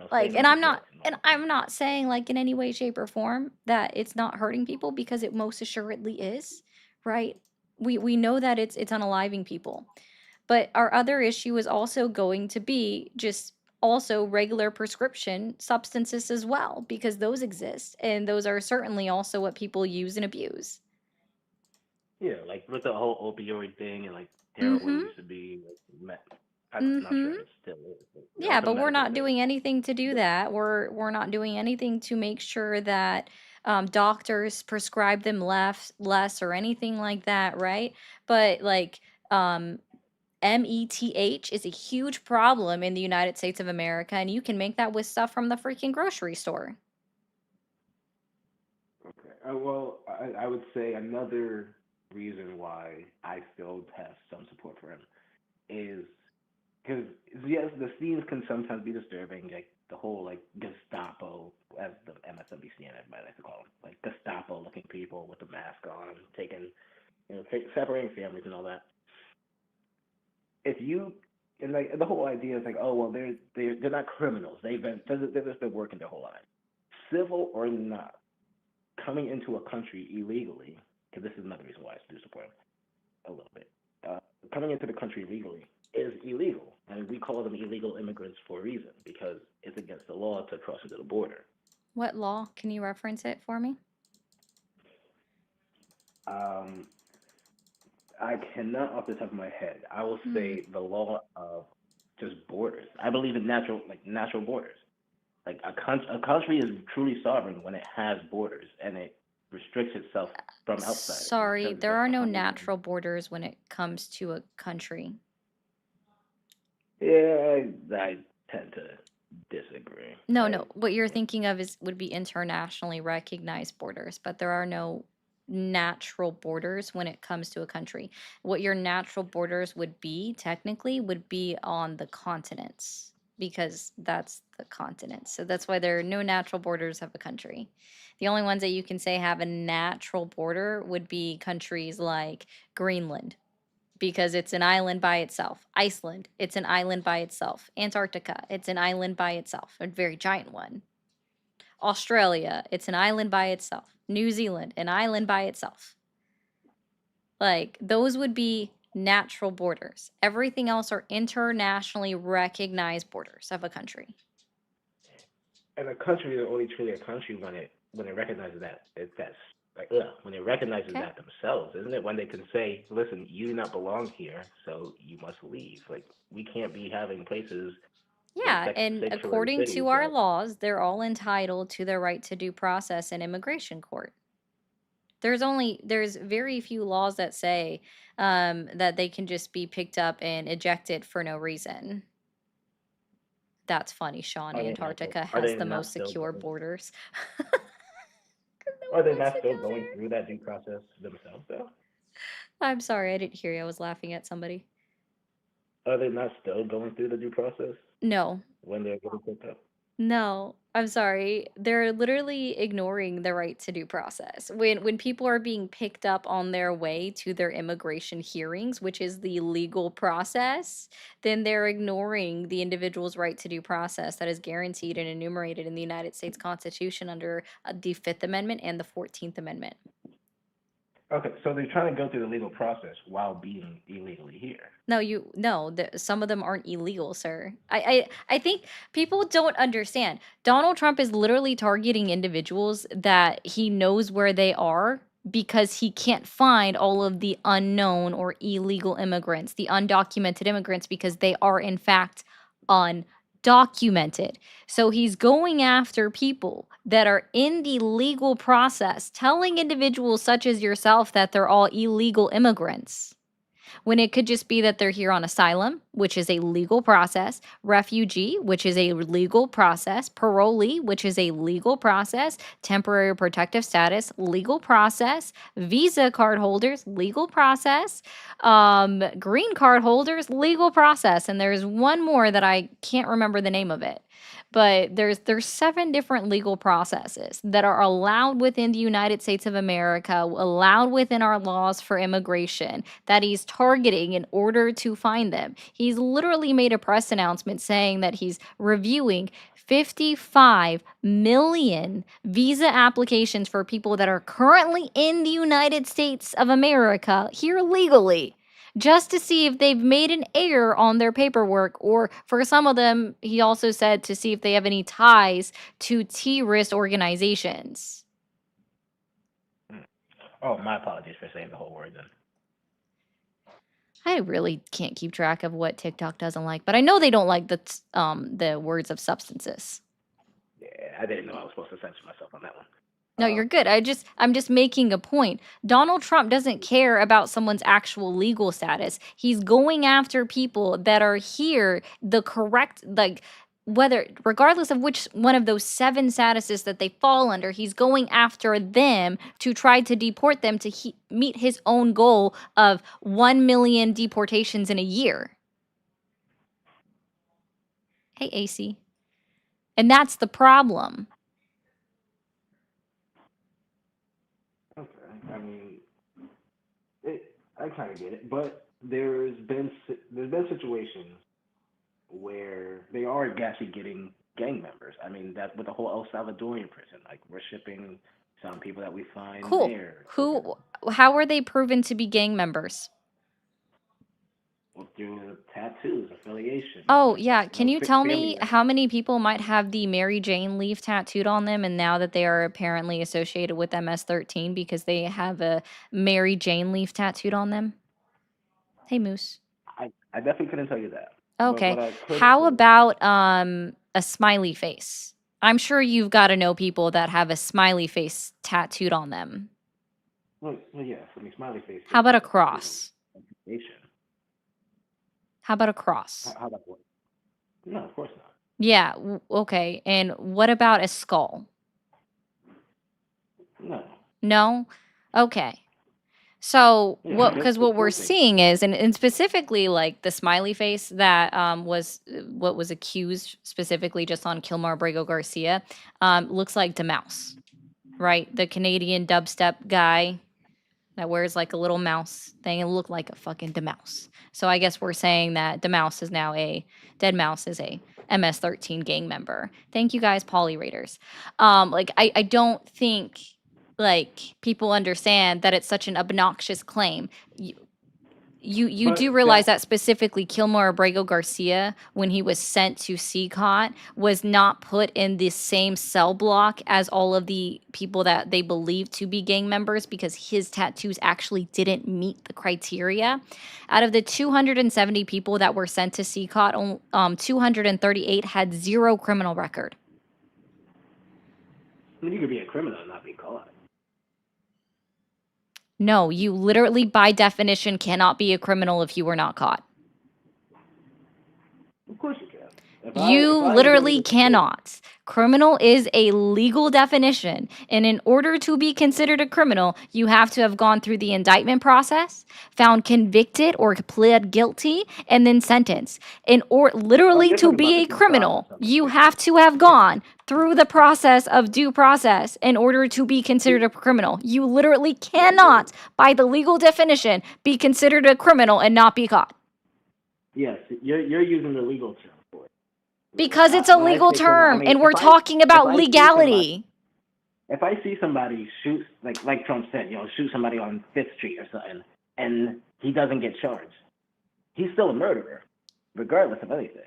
Say Like, no to drugs and all and that. I'm not saying like in any way, shape, or form that it's not hurting people because it most assuredly is, right? We know that it's unaliving people. But our other issue is also going to be just also regular prescription substances as well, because those exist and those are certainly also what people use and abuse. Yeah, like with the whole opioid thing and like heroin Mhm. used to be like I'm not sure Mhm. if it still is, but Yeah, also but we're medical not things. doing anything to do But that. We're not doing anything to make sure that doctors prescribe them less or anything like that, right? But like um, METH is a huge problem in the United States of America, and you can make that with stuff from the freaking grocery store. okay, well, I would say another reason why I still have some support for him is because yes, the scenes can sometimes be disturbing, like the whole like Gestapo, as the MSNBC and everybody likes to call them, like Gestapo-looking people with the mask on, taking, separating families and all that. If you and like the whole idea is like, oh well, they're not criminals. They've just been working their whole lives, civil or not, coming into a country illegally. Because this is another reason why I do support them a little bit. Coming into the country legally is illegal, and we call them illegal immigrants for a reason because it's against the law to cross into the border. What law? Can you reference it for me? Um, I cannot off the top of my head. I will Hmm. say the law of just borders. I believe in natural borders. Like a country is truly sovereign when it has borders and it restricts itself from outside and Sorry, tells there itself are no how many times. natural borders when it comes to a country. Yeah, I tend to disagree. No, I no. What you're thinking of is would be internationally recognized borders, but there are no natural borders when it comes to a country. What your natural borders would be technically would be on the continents because that's the continent. So that's why there are no natural borders of a country. The only ones that you can say have a natural border would be countries like Greenland because it's an island by itself. Iceland, it's an island by itself. Antarctica, it's an island by itself, a very giant one. Australia, it's an island by itself. New Zealand, an island by itself. Like, those would be natural borders. Everything else are internationally recognized borders of a country. and a country is only truly a country when it recognizes that's like when it recognizes Okay? that themselves, isn't it? When they can say, "Listen, you do not belong here, so you must leave." Like we can't be having places like Yeah, and sanctuary according cities to our that. laws, they're all entitled to their right to due process in immigration court. There's very few laws that say that they can just be picked up and ejected for no reason. That's funny, Sean. Antarctica Are has they the not most still secure going? borders. 'Cause no Are one they wants not to still go going there. through that due process themselves, though? I'm sorry, I didn't hear you. I was laughing at somebody. Are they not still going through the due process No, when they're getting picked up? no, I'm sorry. They're literally ignoring the right to due process. When people are being picked up on their way to their immigration hearings, which is the legal process, then they're ignoring the individual's right to due process that is guaranteed and enumerated in the United States Constitution under the Fifth Amendment and the 14th Amendment. Okay, so they're trying to go through the legal process while being illegally here. No, some of them aren't illegal, sir. I think people don't understand. Donald Trump is literally targeting individuals that he knows where they are because he can't find all of the unknown or illegal immigrants, the undocumented immigrants, because they are in fact undocumented. So he's going after people that are in the legal process, telling individuals such as yourself that they're all illegal immigrants when it could just be that they're here on asylum, which is a legal process, refugee, which is a legal process, parolee, which is a legal process, temporary protective status, legal process, visa card holders, legal process, green card holders, legal process. And there's one more that I can't remember the name of it. But there's 7 different legal processes that are allowed within the United States of America, allowed within our laws for immigration that he's targeting in order to find them. He's literally made a press announcement saying that he's reviewing 55 million visa applications for people that are currently in the United States of America here legally, just to see if they've made an error on their paperwork. Or for some of them, he also said to see if they have any ties to terrorist organizations. Mm. Oh, my apologies for saying the whole word then. I really can't keep track of what TikTok doesn't like, but I know they don't like the words of substances. Yeah, I didn't know I was supposed to censor myself on that one. No, you're good. I'm just making a point. Donald Trump doesn't care about someone's actual legal status. He's going after people that are here the correct, like, whether regardless of which one of those 7 statuses that they fall under, he's going after them to try to deport them to meet his own goal of 1 million deportations in a year. Hey, AC. And that's the problem. Okay, I mean, I kind of get it, but there's been situations where they are actually getting gang members. I mean, that with the whole El Salvadorian prison, like we're shipping some people that we find Cool. there How were they proven to be gang members? through tattoos, affiliation. Oh, There's yeah. Can you tell family me members. how many people might have the Mary Jane leaf tattooed on them, and now that they are apparently associated with MS-13 because they have a Mary Jane leaf tattooed on them? Hey, Moose. I definitely couldn't tell you that, but Okay. what I could How say, about a smiley face? I'm sure you've got to know people that have a smiley face tattooed on them. well, yes, I mean, smiley face How is about a you know, cross? affiliation. How about a cross? How about what? No, of course not. Yeah, okay. And what about a skull? No, No? Okay. So yeah, what? Because there's what we're something. seeing is, and specifically like the smiley face that was what was accused specifically just on Kilmar Brago Garcia, looks like Demouse, right? The Canadian dubstep guy that wears like a little mouse thing and look like a fucking Demouse. So I guess we're saying that Demouse is now a Dead Mouse is a MS-13 gang member. Thank you guys, Poly Raiders. Like I don't think like people understand that it's such an obnoxious claim. You do But realize that that specifically Kilmar Abrego Garcia, when he was sent to CCOT, was not put in the same cell block as all of the people that they believed to be gang members because his tattoos actually didn't meet the criteria. Out of the 270 people that were sent to CCOT, 238 had 0 criminal record. I mean, you could be a criminal and not be caught. No, you literally, by definition, cannot be a criminal if you were not caught. Of course you can. You If I am going literally to court, cannot. Criminal is a legal definition. And in order to be considered a criminal, you have to have gone through the indictment process, found convicted or pled guilty, and then sentenced. Or oh, literally you're to talking be about the a due process criminal, of it. you have to have Yeah, gone through the process of due process in order to be considered a criminal. You literally yeah, you're, cannot, by the legal definition, be considered a criminal and not be caught. yes, you're using the legal term for it. Because it's a When I legal say criminal, I term mean and we're talking if about I see somebody legality. if I see somebody shoot like Trump said, shoot somebody on Fifth Street or something, and he doesn't get charged, he's still a murderer, regardless of anything.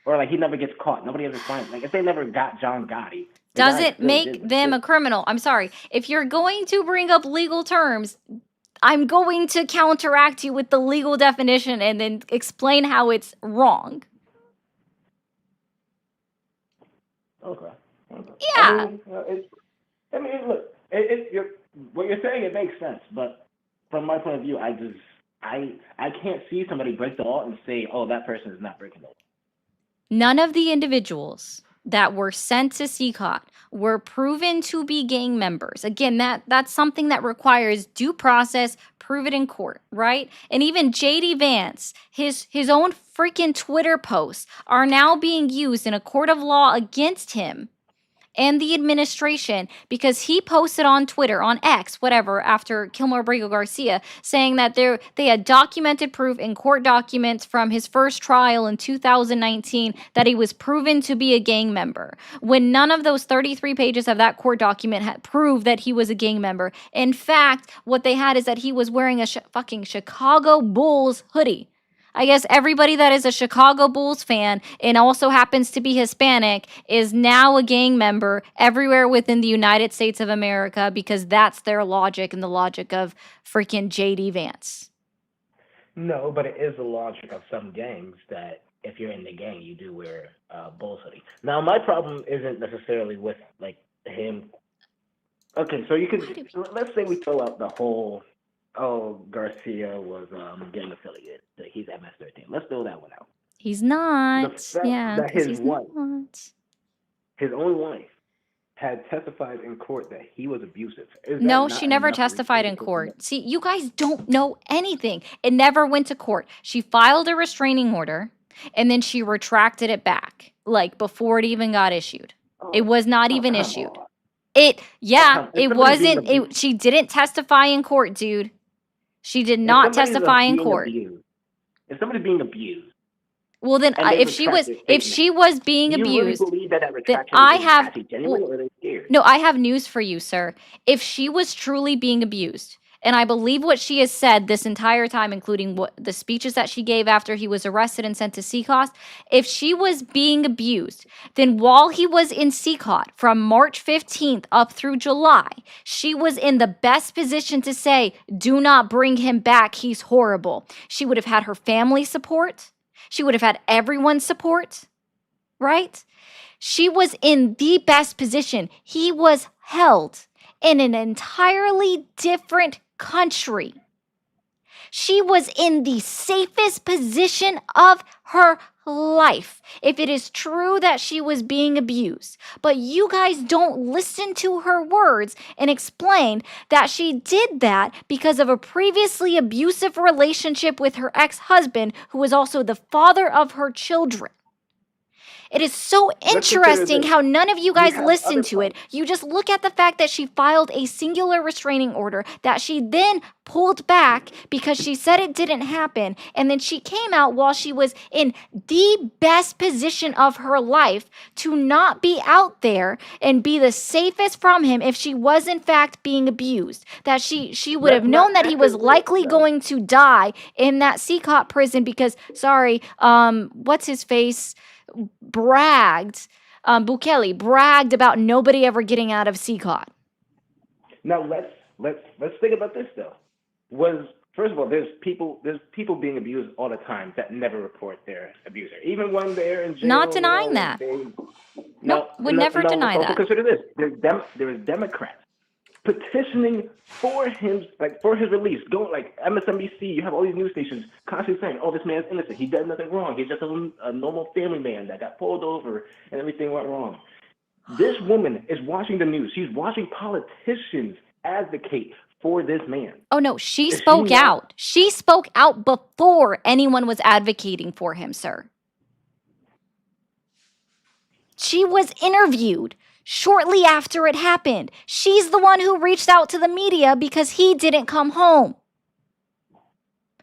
Or like he never gets caught. Nobody ever finds like if they never got John Gotti, the guy Doesn't still make did what he them a did. criminal. I'm sorry. If you're going to bring up legal terms, I'm going to counteract you with the legal definition and then explain how it's wrong. Okay. Okay. Yeah. I mean, look, what you're saying it makes sense, but from my point of view, I can't see somebody break the law and say, oh, that person is not breaking the law. None of the individuals that were sent to CCOT were proven to be gang members. Again, that's something that requires due process, prove it in court, right? And even JD Vance, his own freaking Twitter posts are now being used in a court of law against him and the administration because he posted on Twitter, on X, whatever, after Kilmer Abrego Garcia, saying that they had documented proof in court documents from his first trial in 2019 that he was proven to be a gang member, when none of those 33 pages of that court document had proved that he was a gang member. In fact, what they had is that he was wearing a fucking Chicago Bulls hoodie. I guess everybody that is a Chicago Bulls fan and also happens to be Hispanic is now a gang member everywhere within the United States of America because that's their logic and the logic of freaking JD Vance. No, but it is the logic of some gangs that if you're in the gang, you do wear Bulls hoodie. Now, my problem isn't necessarily with like him. Okay, so you could let's say we throw out the whole Garcia was gang affiliate. That he's MS-13. Let's throw that one out. He's The not. fact Yeah, that because he's not. his own wife, had testified in court that he was abusive. Is that No, she not never enough testified reason in to put him? court. See, you guys don't know anything. It never went to court. She filed a restraining order and then she retracted it back, like before it even got issued. It Oh, was not oh, even come issued. on. Oh, Yeah, come. If it somebody's being wasn't, abused, she didn't testify in court, dude. She did if not somebody's testify in being court. abused, if somebody's being abused Well, then, and they if she retract was, their if statement, she was being do you really abused, believe that that then retraction I is have, actually genuine, well, or are they scared? no, I have news for you, sir. If she was truly being abused, and I believe what she has said this entire time, including what the speeches that she gave after he was arrested and sent to CCOS, if she was being abused, then while he was in CCOT from March 15th up through July, she was in the best position to say, do not bring him back. He's horrible. She would have had her family support. She would have had everyone's support, right? She was in the best position. He was held in an entirely different country. She was in the safest position of her life, if it is true that she was being abused. But you guys don't listen to her words and explain that she did that because of a previously abusive relationship with her ex-husband, who was also the father of her children. It is so Let's consider interesting this. how none of you You guys have listen other to it. problems. You just look at the fact that she filed a singular restraining order that she then pulled back because she said it didn't happen. And then she came out while she was in the best position of her life to not be out there and be the safest from him if she was in fact being abused. That she would have Let's not known that he act as was if likely though. going to die in that CCOT prison because, sorry, what's his face? Bragged, Bukele bragged about nobody ever getting out of CCOT. Now let's think about this though. Was first of all, there's people being abused all the time that never report their abuser, even when they're in Not jail. denying that. They Nope, now would never now let's deny also that. consider this. There's Democrats petitioning for him, like for his release. Going like MSNBC, you have all these news stations constantly saying, "Oh, this man's innocent. He did nothing wrong. He's just a normal family man that got pulled over and everything went wrong." This woman is watching the news. She's watching politicians advocate for this man. Oh no, she Is she spoke not? out. She spoke out before anyone was advocating for him, sir. She was interviewed shortly after it happened. She's the one who reached out to the media because he didn't come home.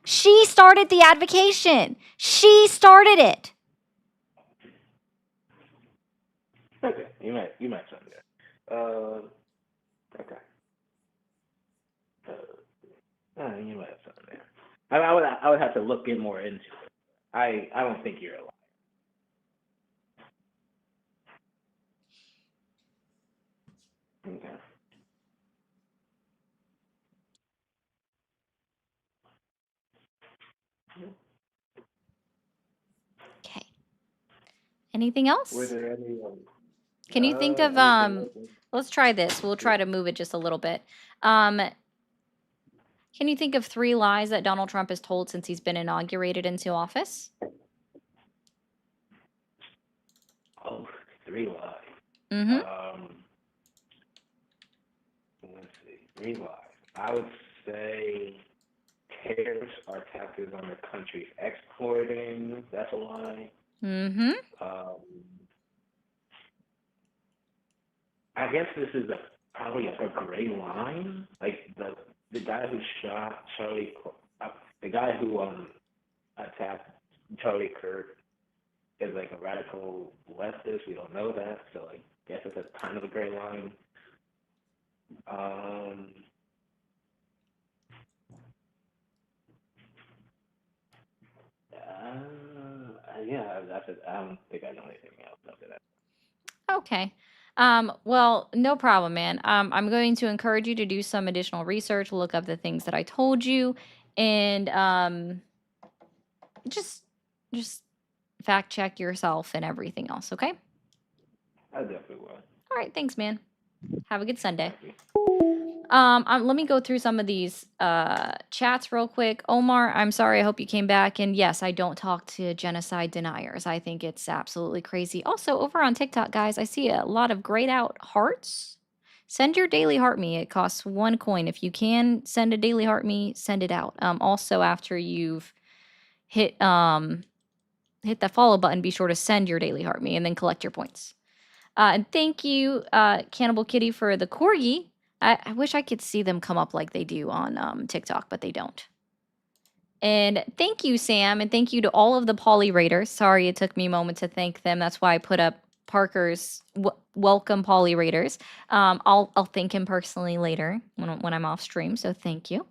She started the advocation. She started it. Okay, you might something there. Okay. You might have something there. I would have to look in more into it. I don't think you're a liar. Okay. Okay. Anything Were else? there any Can you think of anything else? let's try this. We'll try to move it just a little bit. Can you think of 3 lies that Donald Trump has told since he's been inaugurated into office? Oh, three lives. Mm-hmm. Um, let's see, three lives. I would say tariffs are taxes on the country exporting. That's a lie. Mm-hmm. Um, I guess this is probably a gray line. Like the guy who shot the guy who attacked Charlie Kirk is like a radical leftist. We don't know that, so I guess it's a kind of a gray line. Um, yeah, that's it. I don't think I know anything else after that. Okay. Well, no problem, man. I'm going to encourage you to do some additional research, look up the things that I told you, and just just fact check yourself and everything else, okay? I definitely will. All right, thanks, man. Have a good Sunday. Thank you. Let me go through some of these chats real quick. Omar, I'm sorry. I hope you came back. And yes, I don't talk to genocide deniers. I think it's absolutely crazy. Also, over on TikTok, guys, I see a lot of grayed out hearts. Send your daily heart me. It costs 1 coin. If you can send a daily heart me, send it out. Also, after you've hit hit that follow button, be sure to send your daily heart me and then collect your points. And thank you, Cannibal Kitty, for the corgi. I wish I could see them come up like they do on TikTok, but they don't. And thank you, Sam, and thank you to all of the Poly Raiders. Sorry it took me a moment to thank them. That's why I put up Parker's welcome Poly Raiders. I'll thank him personally later when I'm off stream. So thank you.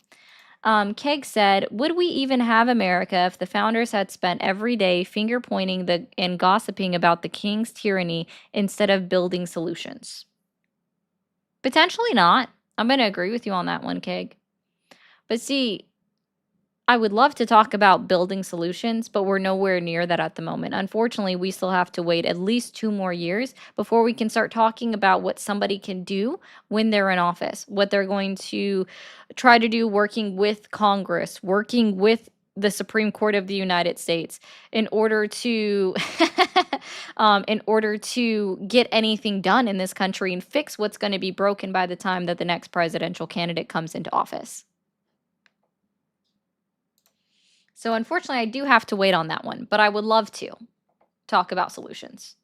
Keg said, "Would we even have America if the founders had spent every day finger pointing and gossiping about the king's tyranny instead of building solutions?" Potentially not. I'm going to agree with you on that one, Keg. But see, I would love to talk about building solutions, but we're nowhere near that at the moment. Unfortunately, we still have to wait at least 2 more years before we can start talking about what somebody can do when they're in office, what they're going to try to do working with Congress, working with the Supreme Court of the United States in order to in order to get anything done in this country and fix what's going to be broken by the time that the next presidential candidate comes into office. So unfortunately, I do have to wait on that one, but I would love to talk about solutions.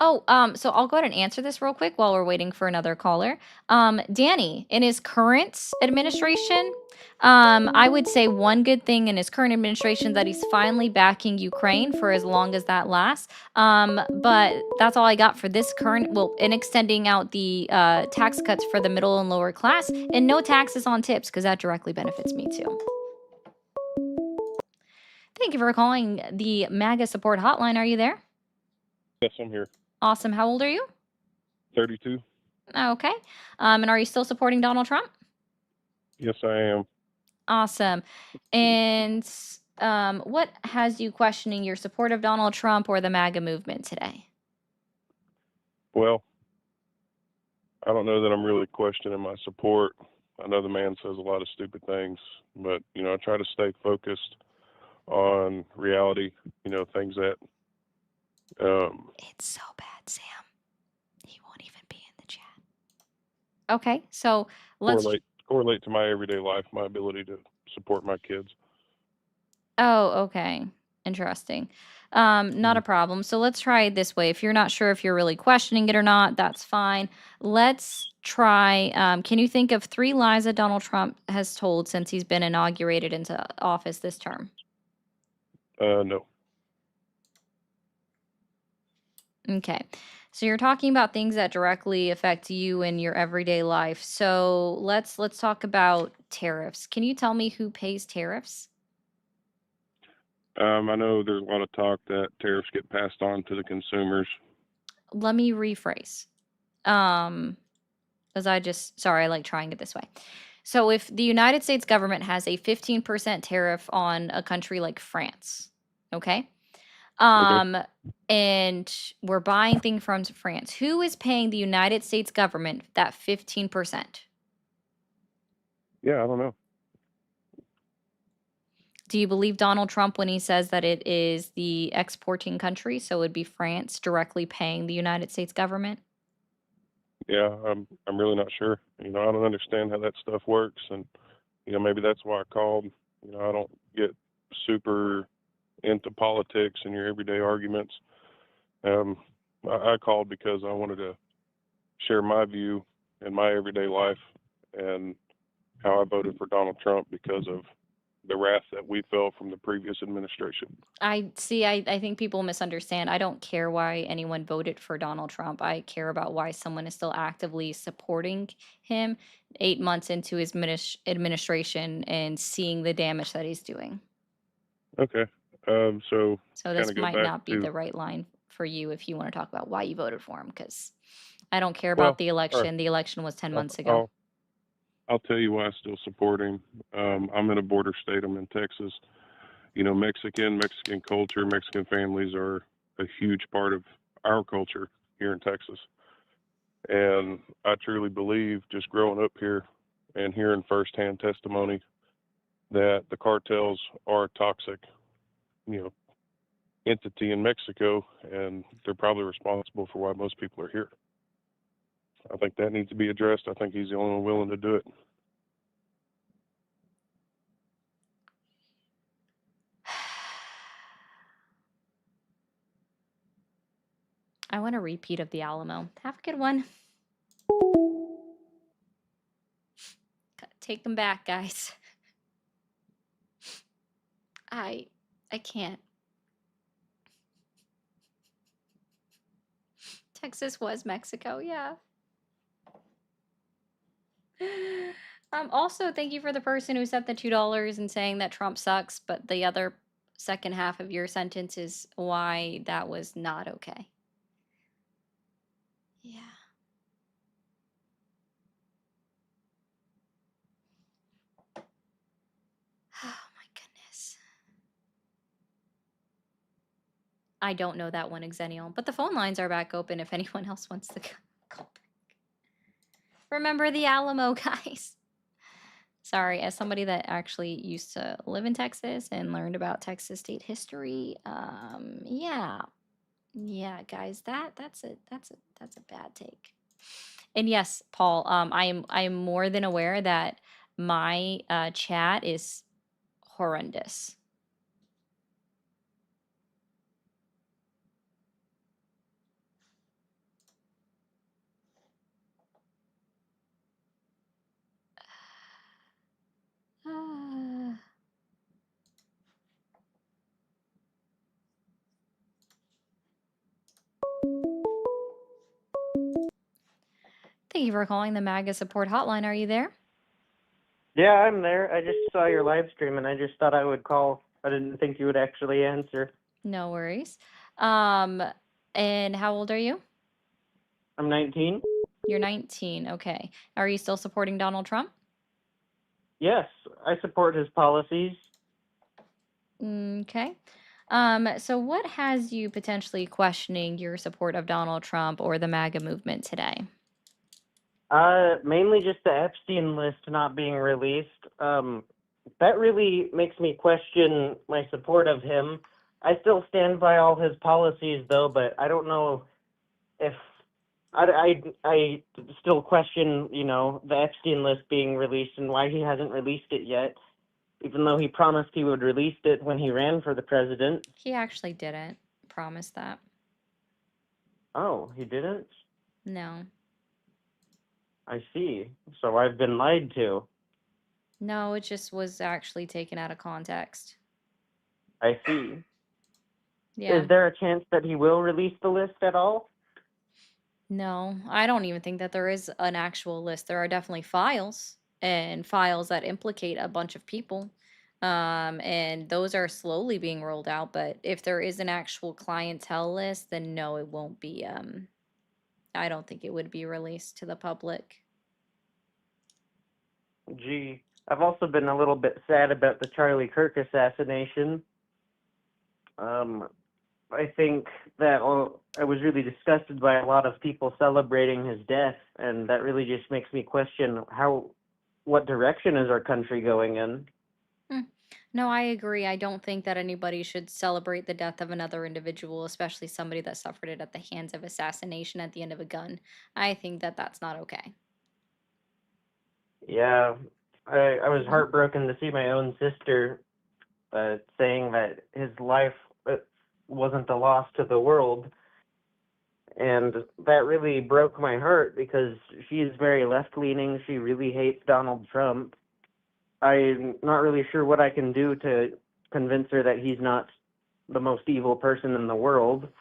Oh, so I'll go ahead and answer this real quick while we're waiting for another caller. Danny, in his current administration, I would say one good thing in his current administration that he's finally backing Ukraine for as long as that lasts. But that's all I got for this current. Well, in extending out the tax cuts for the middle and lower class, and no taxes on tips because that directly benefits me too. Thank you for calling the MAGA support hotline. Are you there? Yes, I'm here. Awesome. How old are you? 32. Okay. And are you still supporting Donald Trump? Yes, I am. Awesome. And what has you questioning your support of Donald Trump or the MAGA movement today? Well, I don't know that I'm really questioning my support. I know the man says a lot of stupid things, but I try to stay focused on reality. Things that It's so bad, Sam. He won't even be in the chat. Okay, so let's correlate to my everyday life, my ability to support my kids. Oh, okay. Interesting. Not a problem. So let's try it this way. If you're not sure if you're really questioning it or not, that's fine. Let's try. Can you think of 3 lies that Donald Trump has told since he's been inaugurated into office this term? No. Okay. So you're talking about things that directly affect you in your everyday life. So let's talk about tariffs. Can you tell me who pays tariffs? I know there's a lot of talk that tariffs get passed on to the consumers. Let me rephrase. As sorry, I like trying it this way. So if the United States government has a 15% tariff on a country like France, okay? Okay. And we're buying things from France. Who is paying the United States government that 15%? Yeah, I don't know. Do you believe Donald Trump when he says that it is the exporting country, so it would be France directly paying the United States government? Yeah, I'm really not sure. I don't understand how that stuff works, and maybe that's why I called. I don't get super into politics and your everyday arguments. Um, I called because I wanted to share my view in my everyday life and how I voted for Donald Trump because of the wrath that we felt from the previous administration. I see. I think people misunderstand. I don't care why anyone voted for Donald Trump. I care about why someone is still actively supporting him 8 months into his administration and seeing the damage that he's doing. Okay. So So kind this of go might back not be to, the right line for you if you want to talk about why you voted for him, because I don't care about well, the all right, election. The election was 10 months ago. I'll tell you why I still support him. I'm in a border state. I'm in Texas. Mexican culture, Mexican families are a huge part of our culture here in Texas. And I truly believe, just growing up here and hearing firsthand testimony, that the cartels are a toxic, you know, entity in Mexico, and they're probably responsible for why most people are here. I think that needs to be addressed. I think he's the only one willing to do it. I want a repeat of the Alamo. Have a good one. Take them back, guys. I can't. Texas was Mexico, yeah. Also, thank you for the person who sent the $2 and saying that Trump sucks, but the other second half of your sentence is why that was not okay. Yeah. Oh my goodness. I don't know that one, Xennial, but the phone lines are back open if anyone else wants to call back. Remember the Alamo, guys. Sorry, as somebody that actually used to live in Texas and learned about Texas state history, yeah, guys, that's a bad take. And yes, Paul, I am more than aware that my chat is horrendous. Thank you for calling the MAGA support hotline. Are you there? Yeah, I'm there. I just saw your live stream and I just thought I would call. I didn't think you would actually answer. No worries. And how old are you? I'm 19. You're 19. Okay. Are you still supporting Donald Trump? Yes, I support his policies. Okay. So what has you potentially questioning your support of Donald Trump or the MAGA movement today? Mainly just the Epstein list not being released. That really makes me question my support of him. I still stand by all his policies, though, but I don't know if I still question, the Epstein list being released and why he hasn't released it yet, even though he promised he would release it when he ran for the president. He actually didn't promise that. Oh, he didn't? No. I see. So I've been lied to. No, it just was actually taken out of context. I see. Yeah. Is there a chance that he will release the list at all? No, I don't even think that there is an actual list. There are definitely files and files that implicate a bunch of people. And those are slowly being rolled out. But if there is an actual clientele list, then no, it won't be. I don't think it would be released to the public. Gee, I've also been a little bit sad about the Charlie Kirk assassination. I think that I was really disgusted by a lot of people celebrating his death, and that really just makes me question what direction is our country going in? No, I agree. I don't think that anybody should celebrate the death of another individual, especially somebody that suffered it at the hands of assassination at the end of a gun. I think that that's not okay. Yeah, I was Mhm. heartbroken to see my own sister saying that his life wasn't a loss to the world, and that really broke my heart because she's very left-leaning. She really hates Donald Trump. I'm not really sure what I can do to convince her that he's not the most evil person in the world.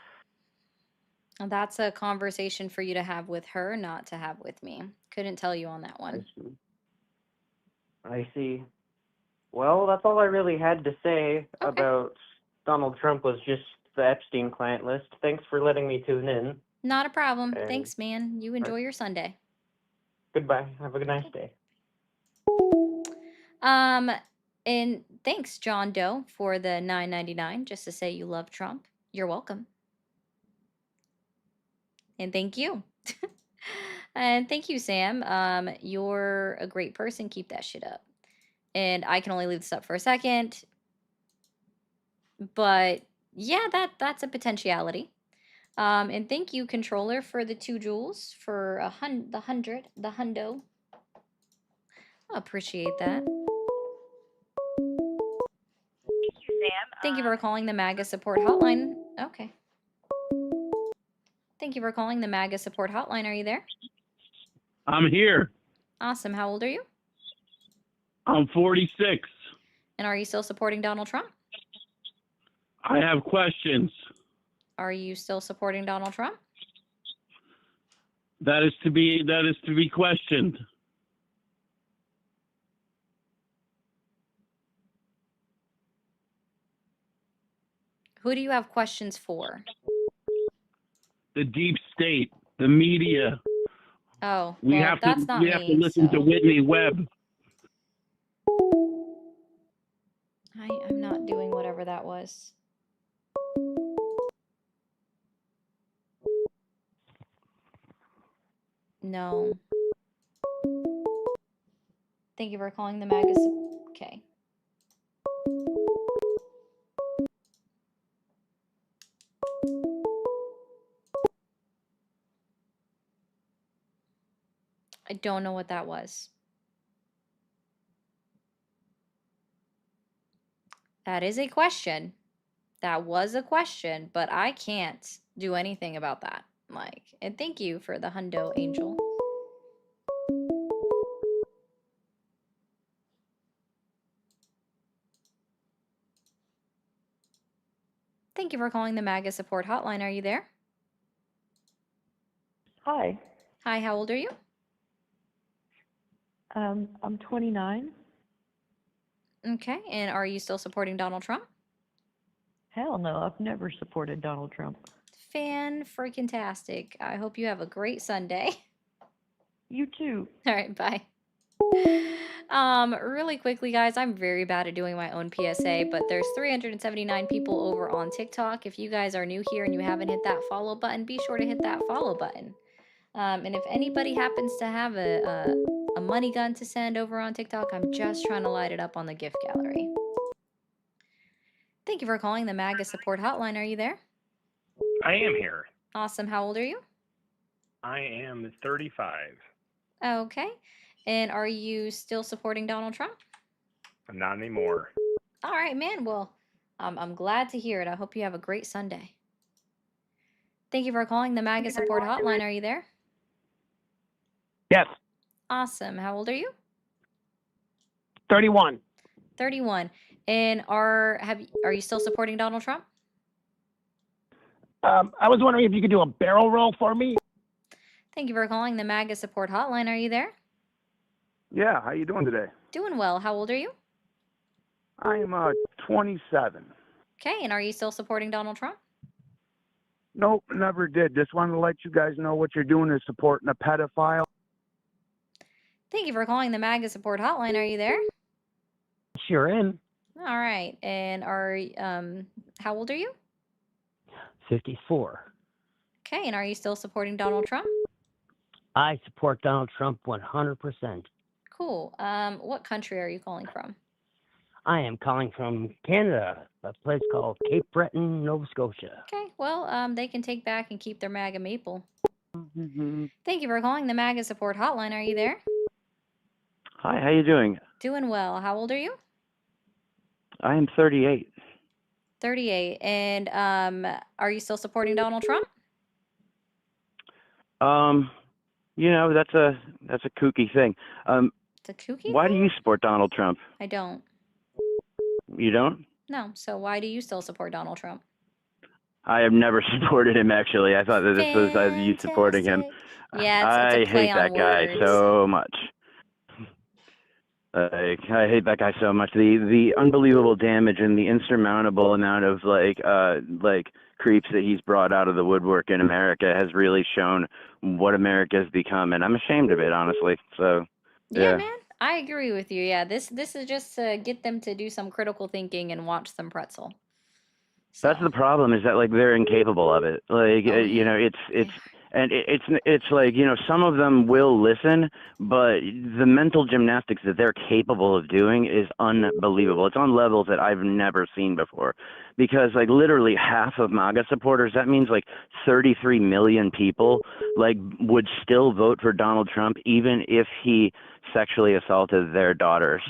And that's a conversation for you to have with her, not to have with me. Couldn't tell you on that I one. see. I see. Well, that's all I really had to say Okay. about Donald Trump was just the Epstein client list. Thanks for letting me tune in, Not a problem. and Thanks, man. You enjoy your Sunday. goodbye. Have a nice Okay. day. Um, and thanks, John Doe, for the $9.99 just to say you love Trump. You're welcome. And thank you. And thank you, Sam. You're a great person. Keep that shit up. And I can only leave this up for a second, but yeah, that's a potentiality. And thank you, controller, for the 2 joules for the hundo. I appreciate that. Thank you for calling the MAGA support hotline. Okay. Thank you for calling the MAGA support hotline. Are you there? I'm here. Awesome. How old are you? I'm 46. And are you still supporting Donald Trump? I have questions. Are you still supporting Donald Trump? That is to be questioned. Who do you have questions for? The deep state, the media. Oh, We well, have to that's not we have to me, listen to so Whitney Webb. I'm not doing whatever that was. No. Thank you for calling the MAGA. Okay. I don't know what that was. That is a question. That was a question, but I can't do anything about that. Like, and thank you for the hundo, Angel. Thank you for calling the MAGA support hotline. Are you there? Hi, Hi, how old are you? I'm 29. Okay, and are you still supporting Donald Trump? Hell no, I've never supported Donald Trump. Fan-freaking-tastic. I hope you have a great Sunday. You too. All right, bye. Really quickly, guys, I'm very bad at doing my own PSA, but there's 379 people over on TikTok. If you guys are new here and you haven't hit that follow button, be sure to hit that follow button. And if anybody happens to have a money gun to send over on TikTok, I'm just trying to light it up on the gift gallery. Thank you for calling the MAGA support hotline. Are you there? I am here. Awesome. How old are you? I am 35. Okay. And are you still supporting Donald Trump? Not anymore. All right, man. Well, I'm glad to hear it. I hope you have a great Sunday. Thank you for calling the MAGA support hotline. Are you there? Yes, Awesome. How old are you? 31. 31. And are you still supporting Donald Trump? I was wondering if you could do a barrel roll for me. Thank you for calling the MAGA support hotline. Are you there? Yeah, how you doing today? Doing well. How old are you? I'm 27. Okay. And are you still supporting Donald Trump? Nope, never did. Just wanted to let you guys know what you're doing is supporting a pedophile. Thank you for calling the MAGA support hotline. Are you there? Sure in. All right. And how old are you? 54. Okay. And are you still supporting Donald Trump? I support Donald Trump 100%. Cool. What country are you calling from? I am calling from Canada, a place called Cape Breton, Nova Scotia. Okay, well, they can take back and keep their MAGA maple. Mm-hmm. Thank you for calling the MAGA support hotline. Are you there? Hi, how you doing? Doing well. How old are you? I am 38. 38. And are you still supporting Donald Trump? Um, that's a kooky thing. It's a kooky Why do thing? you support Donald Trump? I don't. You don't? No. So why do you still support Donald Trump? I have never supported him, actually. I thought that this was you supporting him. Fantastic. Yeah, it's a I play hate on that guy words. so much. Like, I hate that guy so much. The unbelievable damage and the insurmountable amount of like creeps that he's brought out of the woodwork in America has really shown what America has become, and I'm ashamed of it, honestly. So, Yeah, yeah. man. I agree with you. Yeah, this is just to get them to do some critical thinking and watch some pretzel. That's So, the problem, is that like they're incapable of it. Like oh you yeah. know, Yeah. it's like, some of them will listen, but the mental gymnastics that they're capable of doing is unbelievable. It's on levels that I've never seen before. Because like literally half of MAGA supporters, that means like 33 million people like would still vote for Donald Trump even if he sexually assaulted their daughters.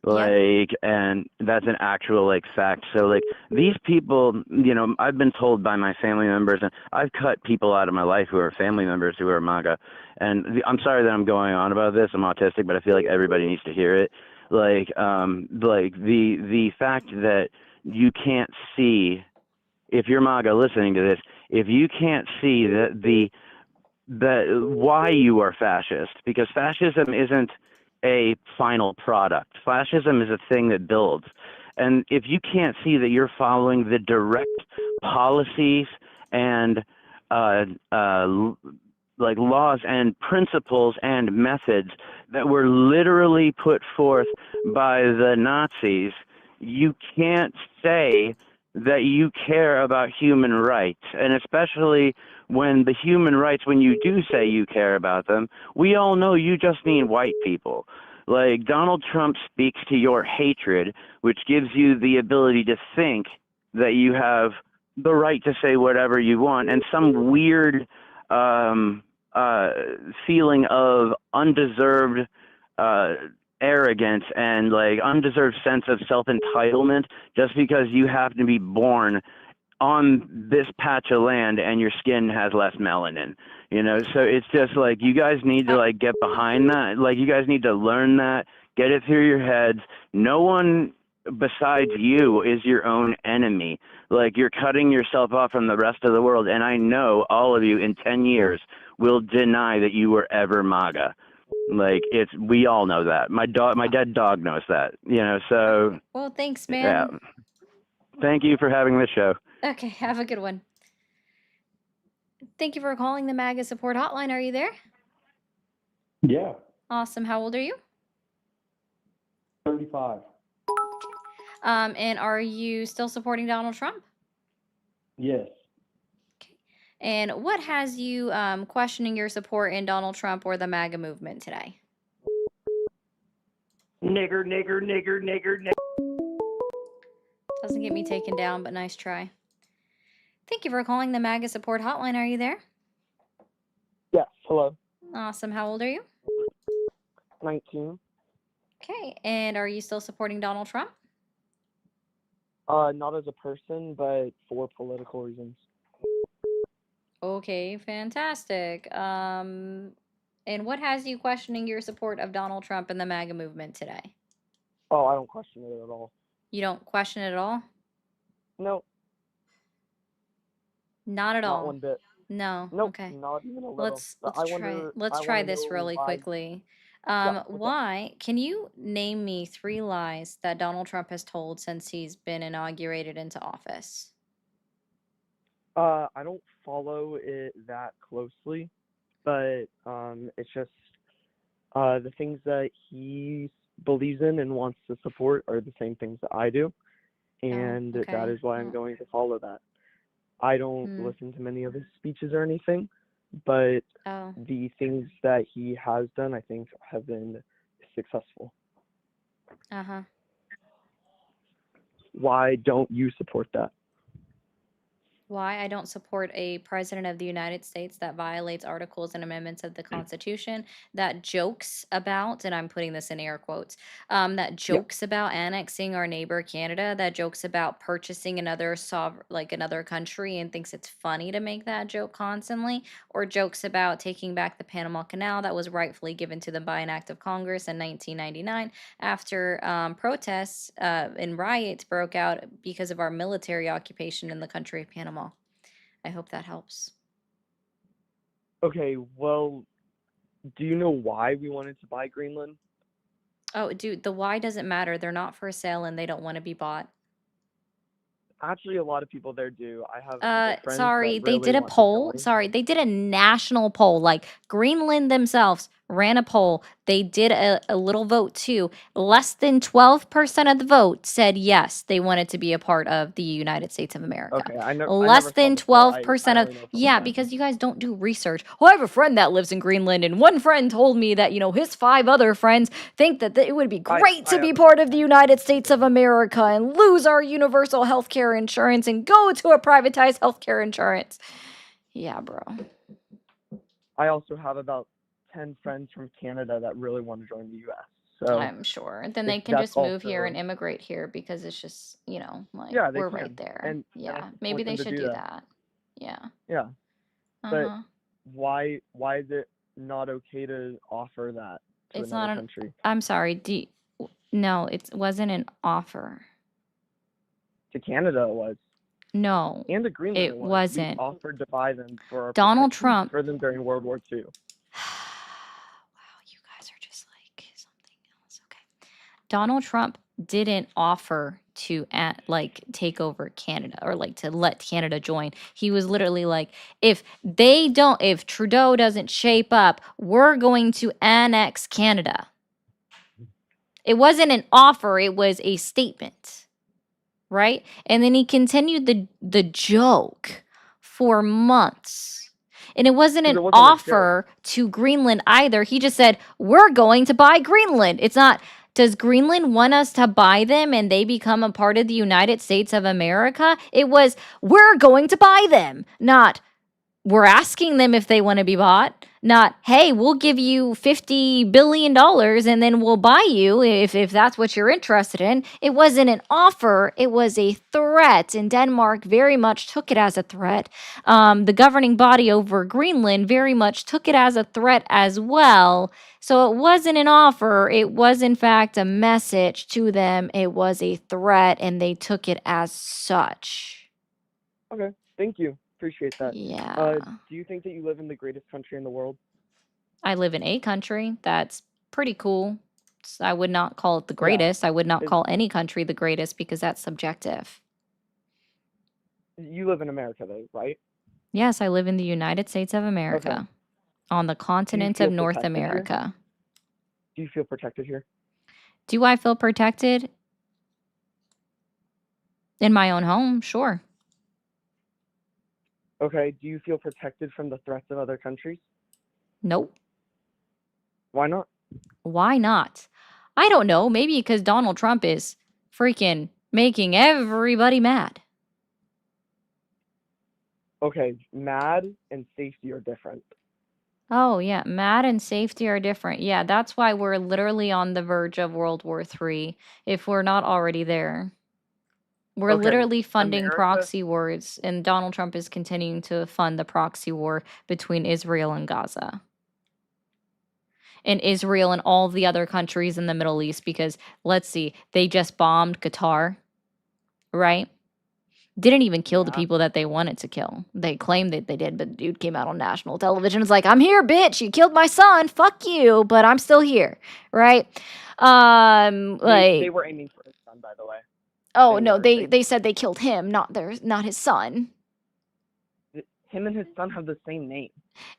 Yep. Like, and that's an actual like fact. So like these people, I've been told by my family members, and I've cut people out of my life who are family members who are MAGA. And I'm sorry that I'm going on about this. I'm autistic, but I feel like everybody needs to hear it. Like the fact that you can't see, if you're MAGA listening to this, if you can't see that why you are fascist, because fascism isn't a final product. Fascism is a thing that builds. And if you can't see that you're following the direct policies and uh, uh, like laws and principles and methods that were literally put forth by the Nazis, you can't say that you care about human rights. And especially when the human rights, when you do say you care about them, we all know you just mean white people. Like, Donald Trump speaks to your hatred, which gives you the ability to think that you have the right to say whatever you want, and some weird um, uh, feeling of undeserved uh, arrogance and like undeserved sense of self-entitlement just because you happen to be born on this patch of land and your skin has less melanin, so it's just like you guys need to like get behind that. Like, you guys need to learn that, get it through your heads. No one besides you is your own enemy. Like, you're cutting yourself off from the rest of the world, and I know all of you in 10 years will deny that you were ever MAGA. Like, we all know that. My dead dog knows that, so Well, thanks, yeah. man. Thank you for having the show. Okay, have a good one. Thank you for calling the MAGA support hotline. Are you there? Yeah, Awesome. How old are you? 35. And are you still supporting Donald Trump? Yes. Okay. And what has you questioning your support in Donald Trump or the MAGA movement today? Nigger, nigger, nigger, nigger, nigger. Doesn't get me taken down, but nice try. Thank you for calling the MAGA support hotline. Are you there? Yes. Hello. Awesome. How old are you? 19. Okay. And are you still supporting Donald Trump? Not as a person, but for political reasons. Okay, fantastic. And what has you questioning your support of Donald Trump and the MAGA movement today? Oh, I don't question it at all. You don't question it at all? No, Not at not all. one bit. No. Nope, Okay. not even a little. Let's But I try wonder. let's I try want to this know really why. quickly. Yeah. What's up? Why can you name me 3 lies that Donald Trump has told since he's been inaugurated into office? I don't follow it that closely, but it's just the things that he believes in and wants to support are the same things that I do, and that okay. is why I'm going to follow that. I don't listen to many of his speeches or anything, but the things that he has done, I think, have been successful. Uh-huh. why don't you support that? Why I don't support a president of the United States that violates articles and amendments of the Constitution, that jokes about, and I'm putting this in air quotes, that Yeah. jokes about annexing our neighbor Canada, that jokes about purchasing another like another country and thinks it's funny to make that joke constantly, or jokes about taking back the Panama Canal that was rightfully given to them by an act of Congress in 1999 after protests and riots broke out because of our military occupation in the country of Panama. I hope that helps. Okay, well, do you know why we wanted to buy Greenland? Oh, dude, the why doesn't matter. They're not for sale and they don't want to be bought. Actually, a lot of people there do. I have friends Sorry, that they really did a want to poll. join. Sorry, they did a national poll. Like Greenland themselves ran a poll. They did a little vote too. Less than 12% of the vote said yes, they wanted to be a part of the United States of America. Okay, I Less never saw than the poll. I 12% of, only know from yeah, friends. because you guys don't do research. Well, I have a friend that lives in Greenland, and one friend told me that, his 5 other friends think that it would be great to I be part of the understand. United States of America and lose our universal health care insurance and go to a privatized healthcare insurance. Yeah, bro. I also have about 10 friends from Canada that really want to join the U.S. So I'm sure. Then if they can that's just move here and also, immigrate here because it's just, like yeah, they we're right can, there. and I Yeah, support maybe they them to should do do that. that. Yeah. Yeah, but Uh-huh. why is it not okay to offer that to It's another not country? I'm sorry. No, it wasn't an offer. To Canada, it was, No, and to Greenland, it it was. We wasn't. offered to buy them for our Donald protection Trump. for them during World War II. Wow, you guys are just like something else. Okay. Donald Trump didn't offer to take over Canada or to let Canada join. He was literally like, if Trudeau doesn't shape up, we're going to annex Canada. It wasn't an offer, it was a statement. Right? And then he continued the joke for months. And it wasn't 'Cause an it wasn't a joke. offer to Greenland either. He just said, we're going to buy Greenland. It's not, does Greenland want us to buy them and they become a part of the United States of America? It was, we're going to buy them, not, we're asking them if they want to be bought, not, hey, we'll give you $50 billion and then we'll buy you if that's what you're interested in. It wasn't an offer, it was a threat. And Denmark very much took it as a threat. The governing body over Greenland very much took it as a threat as well. So it wasn't an offer, it was in fact a message to them. It was a threat and they took it as such. Okay, thank you. Appreciate that. Yeah. Do you think that you live in the greatest country in the world? I live in a country that's pretty cool. I would not call it the Yeah. greatest. I would not Is- call any country the greatest because that's subjective. You live in America, though, right? Yes, I live in the United States of America, on the continent of feel North protected here? America. Do you feel protected here? Do I feel protected? In my own home, sure. Okay, do you feel protected from the threats of other countries? Nope. Why not? Why not? I don't know. Maybe because Donald Trump is freaking making everybody mad. Okay, mad and safety are different. Oh, yeah. Mad and safety are different. Yeah, that's why we're literally on the verge of World War III, if we're not already there. We're Okay, literally funding America- proxy wars, and Donald Trump is continuing to fund the proxy war between Israel and Gaza. And Israel and all the other countries in the Middle East, because let's see, they just bombed Qatar, right? Didn't even kill the Yeah. people that they wanted to kill. They claimed that they did, but the dude came out on national television and was like, I'm here, bitch. You killed my son. Fuck you, but I'm still here, right? They were aiming for his son, by the way. Oh, They no, were. they said they killed him, not his son. Him and his son have the same name.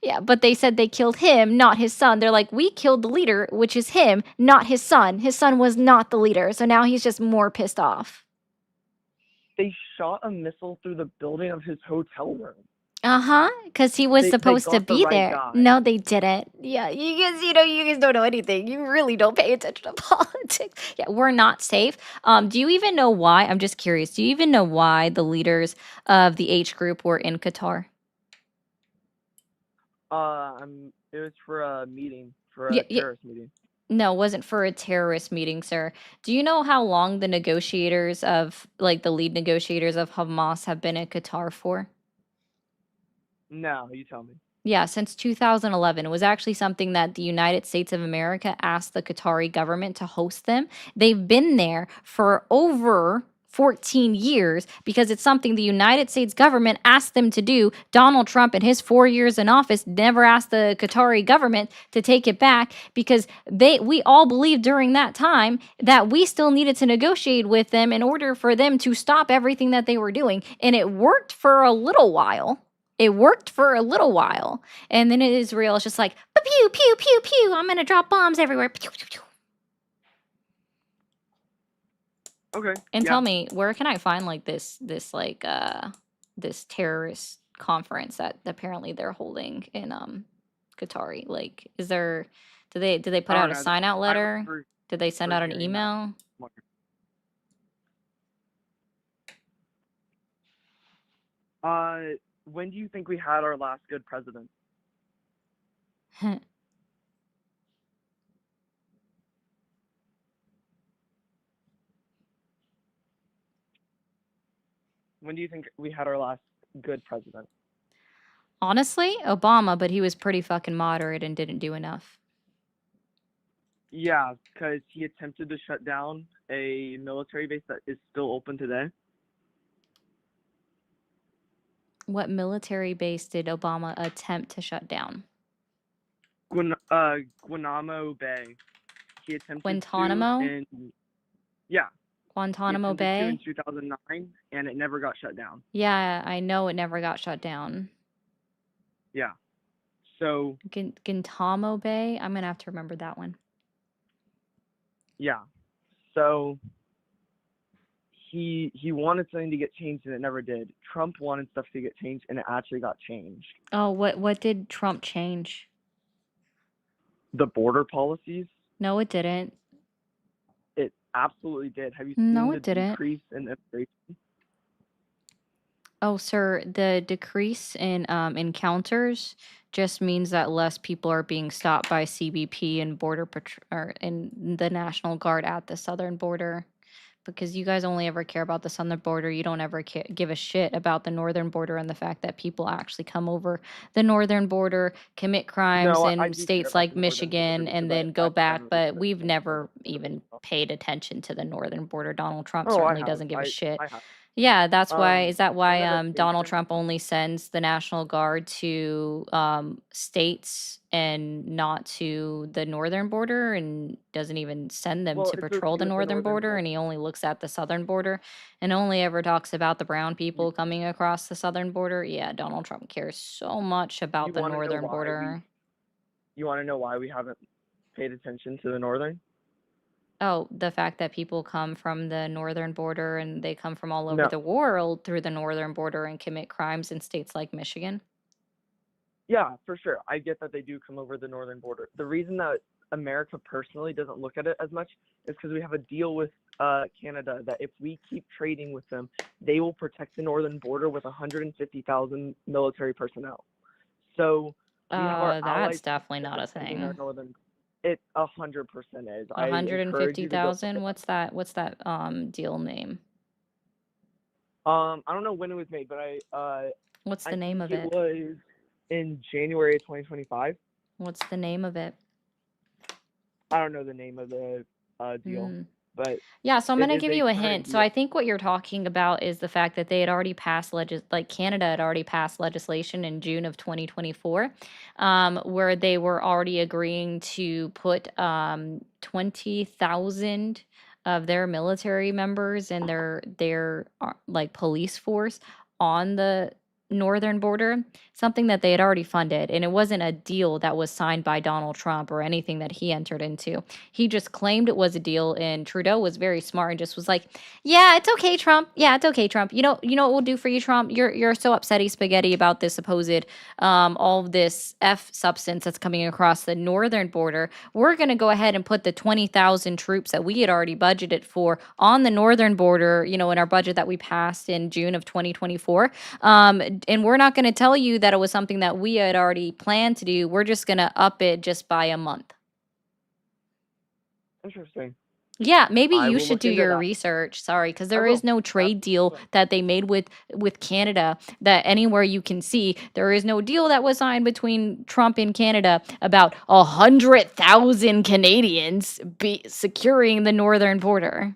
Yeah, but they said they killed him, not his son. They're like, we killed the leader, which is him, not his son. His son was not the leader, so now he's just more pissed off. They shot a missile through the building of his hotel room. Uh-huh, because he was They supposed to got the be right there. guy. No, they didn't. Yeah, you guys don't know anything. You really don't pay attention to politics. Yeah, we're not safe. Do you even know why? I'm just curious. Do you even know why the leaders of the H group were in Qatar? It was for a meeting, for Yeah, a yeah. terrorist meeting. No, it wasn't for a terrorist meeting, sir. Do you know how long the negotiators of, like, the lead negotiators of Hamas have been in Qatar for? No, you tell me. Yeah, since 2011. It was actually something that the United States of America asked the Qatari government to host them. They've been there for over 14 years because it's something the United States government asked them to do. Donald Trump, in his 4 years in office, never asked the Qatari government to take it back because we all believed during that time that we still needed to negotiate with them in order for them to stop everything that they were doing. And it worked for a little while. It worked for a little while. And then Israel is just like, pew, pew, pew, pew. I'm going to drop bombs everywhere. Pew, pew, pew. Okay. And Yeah. tell me, where can I find like this terrorist conference that apparently they're holding in Qatari? Like, is there, do they put I out don't a know. sign out I letter? remember Did they send out an hearing that. email? When do you think we had our last good president? When do you think we had our last good president? Honestly, Obama, but he was pretty fucking moderate and didn't do enough. Yeah, because he attempted to shut down a military base that is still open today. What military base did Obama attempt to shut down? Guantanamo Bay. He attempted Guantanamo? to he Guantanamo attempted to in Bay? 2009, and it never got shut down. Yeah, I know it never got shut down. Yeah. So Guantanamo Bay? I'm gonna have to remember that one. yeah. So he wanted something to get changed and it never did. Trump wanted stuff to get changed and it actually got changed. Oh, what did Trump change? The border policies, No, it didn't. it absolutely did. Have you No, seen the it didn't. decrease in immigration? Oh, sir, the decrease in encounters just means that less people are being stopped by CBP and border patrol or in the National Guard at the southern border. Because you guys only ever care about the southern border. You don't ever give a shit about the northern border and the fact that people actually come over the northern border, commit crimes No, I in do care states about like the northern border Michigan, and because then go I've back. family But that we've live on the never northern border even as well. paid attention to the northern border. Donald Trump Oh, I certainly have. doesn't give a shit. I have. Yeah, that's why. Is that why Canada Donald facing Trump only sends the National Guard to states and not to the northern border, and doesn't even send them well, to it's patrol okay the with the northern northern border, border. and he only looks at the southern border and only ever talks about the brown people coming across the southern border? Yeah, Donald Trump cares so much about You the want to know northern why border. you want to know why we haven't paid attention to the northern? Oh, the fact that people come from the northern border and they come from all over No. the world through the northern border and commit crimes in states like Michigan. Yeah, for sure. I get that they do come over the northern border. The reason that America personally doesn't look at it as much is because we have a deal with Canada that if we keep trading with them, they will protect the northern border with 150,000 military personnel. So we have our That's allies definitely not a defending our thing. northern. It 100% is. I encourage you to go look it 150,000? up. What's that deal name? I don't know when it was made, but What's the I name think of it it? was in January of 2025. What's the name of it? I don't know the name of the deal, but Yeah, so I'm it going to is give a you a current hint. So deal. I think what you're talking about is the fact that they had already passed like Canada had already passed legislation in June of 2024, where they were already agreeing to put 20,000 of their military members and their like police force on the northern border, something that they had already funded, and it wasn't a deal that was signed by Donald Trump or anything that he entered into. He just claimed it was a deal, and Trudeau was very smart and just was like, "Yeah, it's okay, Trump. Yeah, it's okay, Trump. You know what we'll do for you, Trump? You're so upsetty spaghetti about this supposed all of this F substance that's coming across the northern border. We're going to go ahead and put the 20,000 troops that we had already budgeted for on the northern border, in our budget that we passed in June of 2024. And we're not going to tell you that it was something that we had already planned to do. We're just going to up it just by a month." Interesting. Yeah, maybe I you will should look do into your that. research. Sorry, because I there is will. no trade deal Absolutely. that they made with Canada that anywhere you can see. There is no deal that was signed between Trump and Canada about 100,000 Canadians be securing the northern border.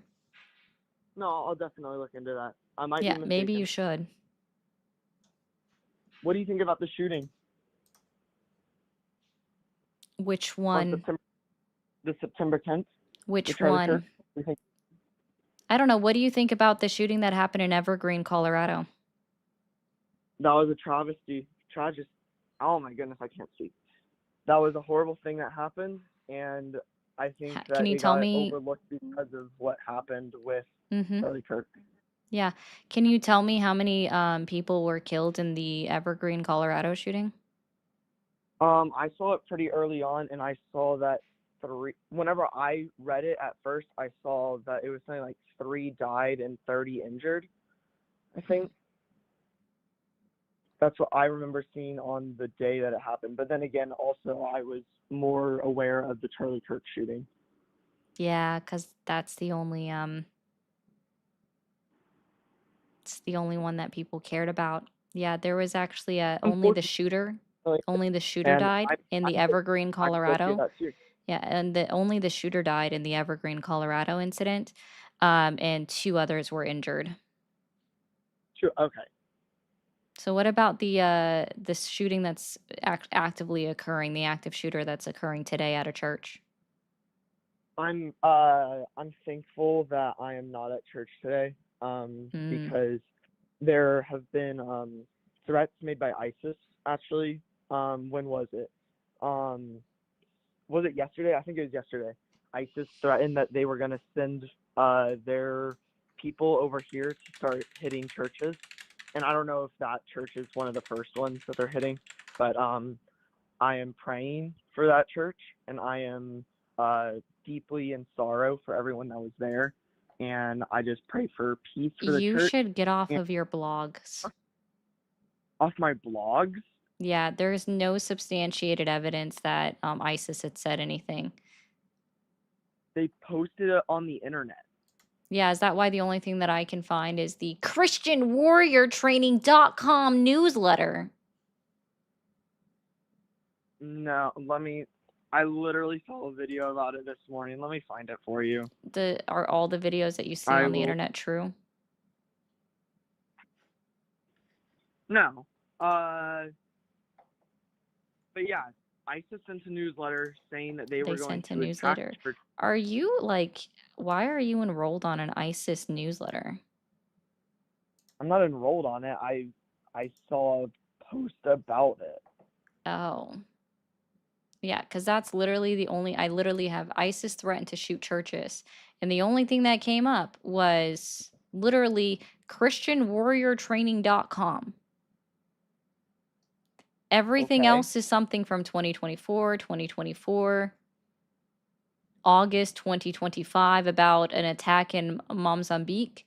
No, I'll definitely look into that. I might be Yeah, maybe you mistaken. should. What do you think about the shooting Which on one? the September 10th, the Which Charlie Kirk? one? You think I don't know. What do you think about the shooting that happened in Evergreen, Colorado? that was a travesty? Oh my goodness, I can't speak. That was a horrible thing that happened, and I think Can that you it tell got me? overlooked because of what happened with Mm-hmm. Charlie Kirk. Yeah. Can you tell me how many people were killed in the Evergreen, Colorado shooting? I saw it pretty early on, and I saw that whenever I read it at first, I saw that it was something like 3 died and 30 injured, I think. That's what I remember seeing on the day that it happened. But then again, also, I was more aware of the Charlie Kirk shooting. Yeah, because that's it's the only one that people cared about. Yeah, there was actually only the Unfortunately, shooter. Only the shooter and died in the Evergreen, I still see Colorado. that too. Yeah, and only the shooter died in the Evergreen, Colorado incident, and 2 others were injured. True. Okay. So what about the shooting that's actively occurring, the active shooter that's occurring today at a church? I'm thankful that I am not at church today, Mm. because there have been threats made by ISIS actually. When was it? Was it yesterday? I think it was yesterday. ISIS threatened that they were going to send their people over here to start hitting churches, and I don't know if that church is one of the first ones that they're hitting, but I am praying for that church, and I am deeply in sorrow for everyone that was there, and I just pray for peace for the You church. should get off And of your blogs. off my blogs, Yeah, there's no substantiated evidence that ISIS had said anything. they posted it on the internet. Yeah, is that why the only thing that I can find is the ChristianWarriorTraining.com newsletter? No, I literally saw a video about it this morning. Let me find it for you. Are all the videos that you see I on the will. internet true? No. But yeah, ISIS sent a newsletter saying that they were They going sent a to attack newsletter. church. Are you why are you enrolled on an ISIS newsletter? I'm not enrolled on it. I saw a post about it. Oh. Yeah, because that's literally I literally have ISIS threatened to shoot churches. And the only thing that came up was literally ChristianWarriorTraining.com. Everything Okay. else is something from 2024, August 2025 about an attack in Mozambique,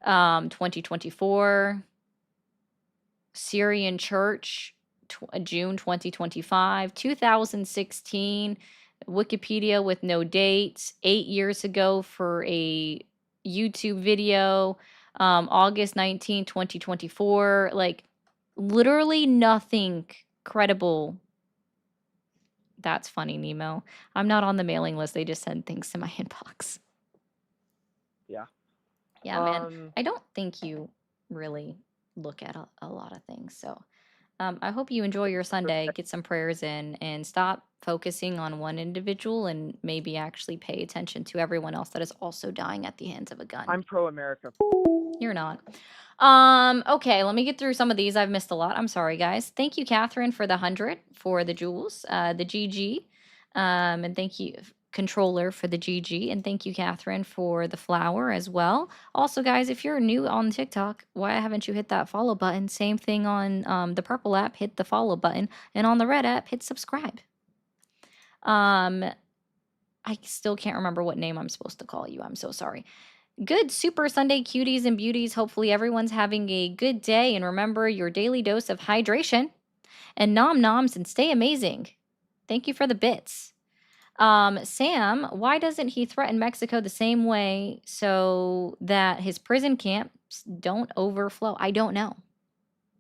2024, Syrian church, June 2025, 2016, Wikipedia with no dates, 8 years ago for a YouTube video, August 19, 2024. Like, literally nothing credible. That's funny, Nemo. I'm not on the mailing list. They just send things to my inbox. Yeah. Yeah, man. I don't think you really look at a lot of things. So I hope you enjoy your Sunday, get some prayers in, and stop focusing on one individual and maybe actually pay attention to everyone else that is also dying at the hands of a gun. I'm pro-America. You're not. Okay, let me get through some of these. I've missed a lot. I'm sorry, guys. Thank you, Catherine, for the 100 for the jewels, the GG. And thank you, controller, for the GG. And thank you, Catherine, for the flower as well. Also, guys, if you're new on TikTok, why haven't you hit that follow button? Same thing on the purple app, hit the follow button. And on the red app, hit subscribe. I still can't remember what name I'm supposed to call you. I'm so sorry. Good Super Sunday cuties and beauties. Hopefully everyone's having a good day, and remember your daily dose of hydration and nom noms and stay amazing. Thank you for the bits. Sam, why doesn't he threaten Mexico the same way so that his prison camps don't overflow? I don't know.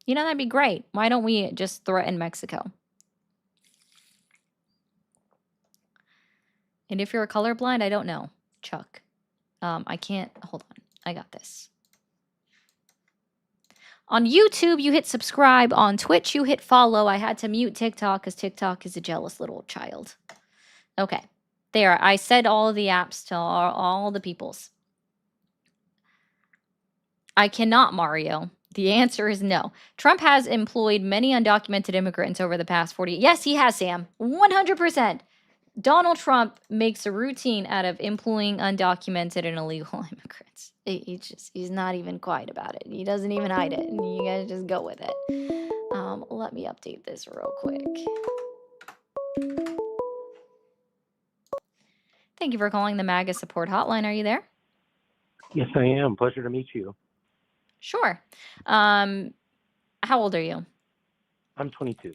You know, that'd be great. Why don't we just threaten Mexico? And if you're colorblind, I don't know. Chuck. I can't. Hold on. I got this. On YouTube, you hit subscribe. On Twitch, you hit follow. I had to mute TikTok because TikTok is a jealous little child. Okay. There. I said all the apps to all the peoples. I cannot, Mario. The answer is no. Trump has employed many undocumented immigrants over the past 40 years. Yes, he has, Sam. 100%. Donald Trump makes a routine out of employing undocumented and illegal immigrants. He's not even quiet about it. He doesn't even hide it. And you guys just go with it. Let me update this real quick. Thank you for calling the MAGA support hotline. Are you there? Yes, I am. Pleasure to meet you. Sure. How old are you? I'm 22.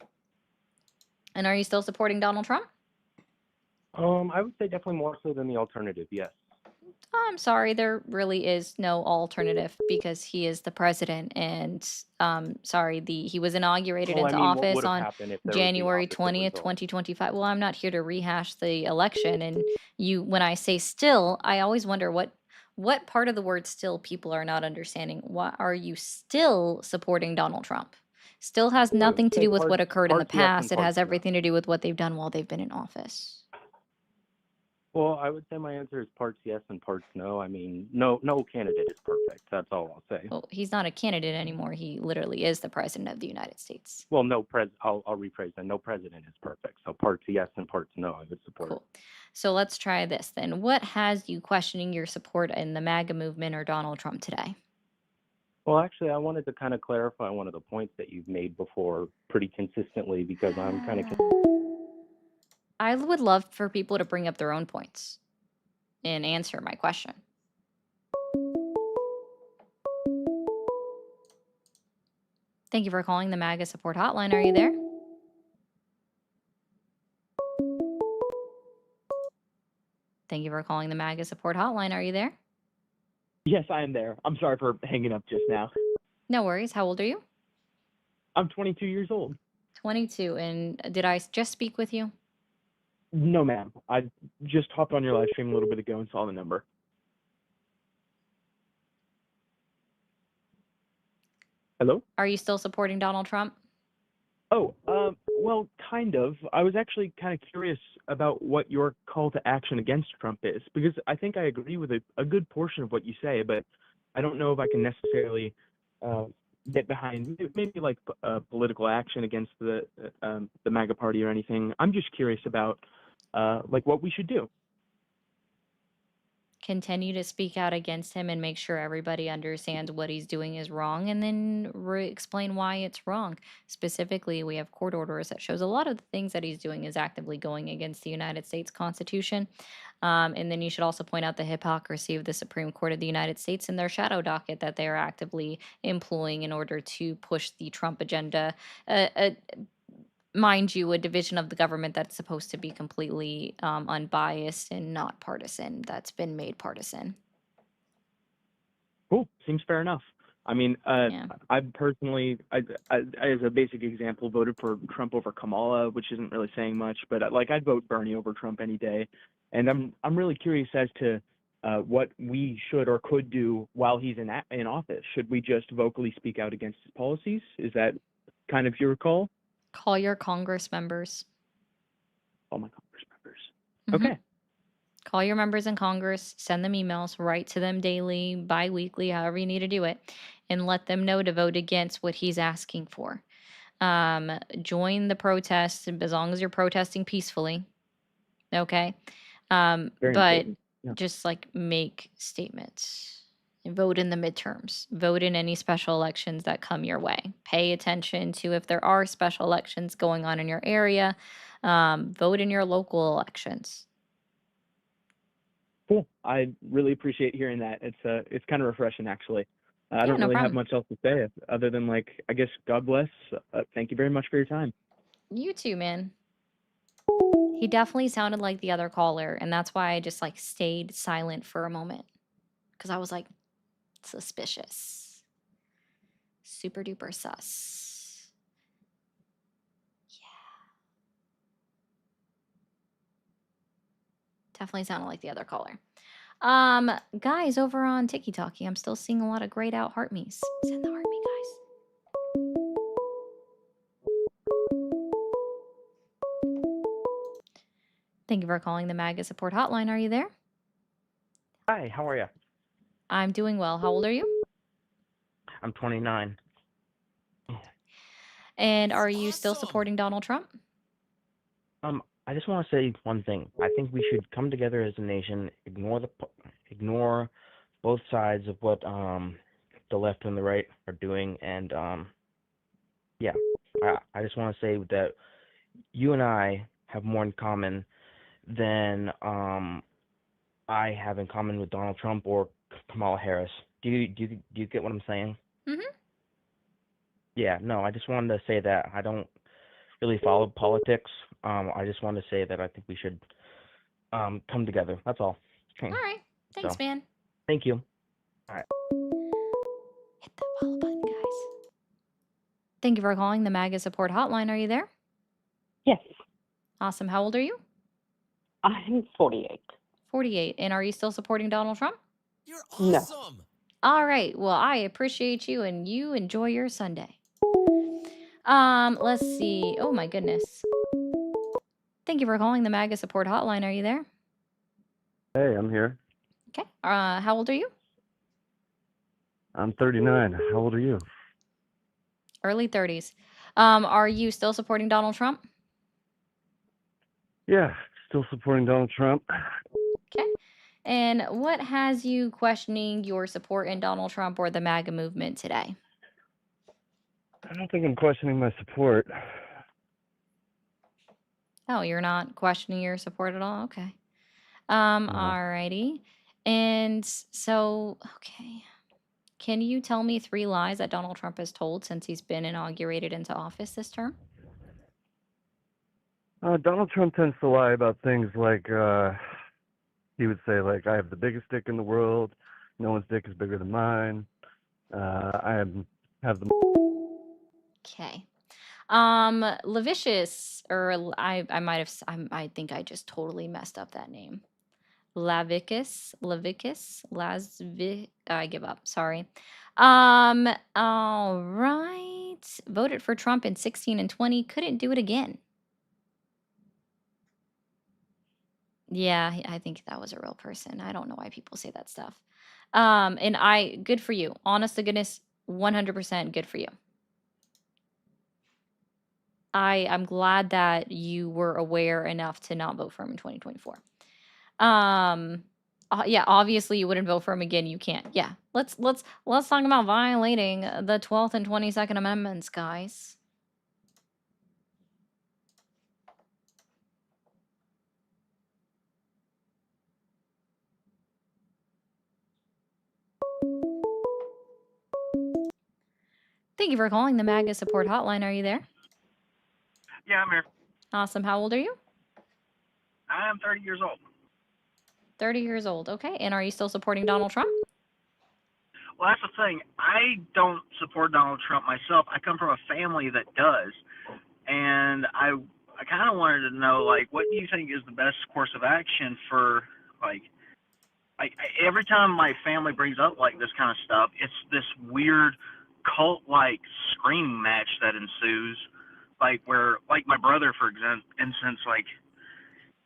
And are you still supporting Donald Trump? I would say definitely more so than the alternative, yes. I'm sorry, there really is no alternative because he is the president. And sorry, he was inaugurated Well, I into mean, what office would have on happened if there was the January opposite 20th, result? 2025. Well, I'm not here to rehash the election. And when I say still, I always wonder what part of the word still people are not understanding. Why are you still supporting Donald Trump? Still has Well, I would nothing to say do with what occurred in the parts yes and past. It parts has no. everything to do with what they've done while they've been in office. Well, I would say my answer is parts yes and parts no. I mean, no candidate is perfect. That's all I'll say. Well, he's not a candidate anymore. He literally is the president of the United States. Well, I'll rephrase that. No president is perfect. So parts yes and parts no, I would support. Cool. So let's try this then. What has you questioning your support in the MAGA movement or Donald Trump today? Well, actually, I wanted to kind of clarify one of the points that you've made before pretty consistently because I'm kind of. I would love for people to bring up their own points and answer my question. Thank you for calling the MAGA support hotline. Are you there? Thank you for calling the MAGA support hotline. Are you there? Yes, I am there. I'm sorry for hanging up just now. No worries. How old are you? I'm 22 years old. 22. And did I just speak with you? No, ma'am. I just hopped on your live stream a little bit ago and saw the number. Hello? Are you still supporting Donald Trump? Oh, well, kind of. I was actually kind of curious about what your call to action against Trump is, because I think I agree with a good portion of what you say, but I don't know if I can necessarily get behind maybe like political action against the MAGA party or anything. I'm just curious about like what we should do. Continue to speak out against him and make sure everybody understands what he's doing is wrong, and then explain why it's wrong. Specifically, we have court orders that shows a lot of the things that he's doing is actively going against the United States Constitution. And then you should also point out the hypocrisy of the Supreme Court of the United States and their shadow docket that they are actively employing in order to push the Trump agenda. Mind you, a division of the government that's supposed to be completely unbiased and not partisan, that's been made partisan. Cool. Seems fair enough. I mean, Yeah. I personally, as a basic example, voted for Trump over Kamala, which isn't really saying much, but I'd vote Bernie over Trump any day. And I'm really curious as to what we should or could do while he's in office. Should we just vocally speak out against his policies? Is that kind of your call? Call your Congress members. All my Congress members. Mhm. Okay. Call your members in Congress, send them emails, write to them daily, bi-weekly, however you need to do it, and let them know to vote against what he's asking for. Join the protest as long as you're protesting peacefully. Okay. Very But important. Yeah. just like make statements and vote in the midterms, vote in any special elections that come your way. Pay attention to if there are special elections going on in your area. Vote in your local elections. Cool. I really appreciate hearing that. It's kind of refreshing, actually. I Yeah, don't no really have problem. much else to say other than, like, I guess, God bless. Thank you very much for your time. You too, man. He definitely sounded like the other caller, and that's why I just like stayed silent for a moment. Because I was like, suspicious. Super duper sus. Definitely sounded like the other caller. Guys, over on Tiki Talkie, I'm still seeing a lot of grayed out heart me's. Send the heart me, guys. Thank you for calling the MAGA support hotline. Are you there? Hi, how are you? I'm doing well. How old are you? I'm 29. And are you still supporting Donald Trump? I just want to say one thing. I think we should come together as a nation, ignore both sides of what the left and the right are doing, and yeah, I just want to say that you and I have more in common than I have in common with Donald Trump or Kamala Harris. Do you get what I'm saying? Mm-hmm. Yeah, no, I just wanted to say that I don't really follow politics. I just wanted to say that I think we should come together. That's all. All right. Thanks, So, man. thank you. All right. Hit the follow button, guys. Thank you for calling the MAGA support hotline. Are you there? Yes, Awesome. How old are you? I'm 48. 48. And are you still supporting Donald Trump? No. All right. Well, I appreciate you and you enjoy your Sunday. Let's see. Oh my goodness. Thank you for calling the MAGA support hotline. Are you there? Hey, I'm here. Okay. How old are you? I'm 39. How old are you? Early 30s. Are you still supporting Donald Trump? Yeah, still supporting Donald Trump. Okay. And what has you questioning your support in Donald Trump or the MAGA movement today? I don't think I'm questioning my support. Oh, you're not questioning your support at all? Okay. No. Alrighty. And so, okay. Can you tell me 3 lies that Donald Trump has told since he's been inaugurated into office this term? Donald Trump tends to lie about things like he would say like I have the biggest dick in the world. No one's dick is bigger than mine. Have the Okay. Lavicious, or I might have, I think I just totally messed up that name. Lavicus, I give up. Sorry. All right. Voted for Trump in 16 and 20. Couldn't do it again. Yeah, I think that was a real person. I don't know why people say that stuff. And good for you. Honest to goodness, 100% good for you. I'm glad that you were aware enough to not vote for him in 2024. Yeah, obviously you wouldn't vote for him again. You can't. Yeah. Let's talk about violating the 12th and 22nd Amendments, guys. Thank you for calling the MAGA support hotline. Are you there? Yeah, I'm here. Awesome. How old are you? I'm 30 years old. 30 years old. Okay. And are you still supporting Donald Trump? Well, that's the thing. I don't support Donald Trump myself. I come from a family that does, and I kind of wanted to know, like, what do you think is the best course of action for, like, every time my family brings up like this kind of stuff, it's this weird cult-like screaming match that ensues, like where, like my brother, for instance, like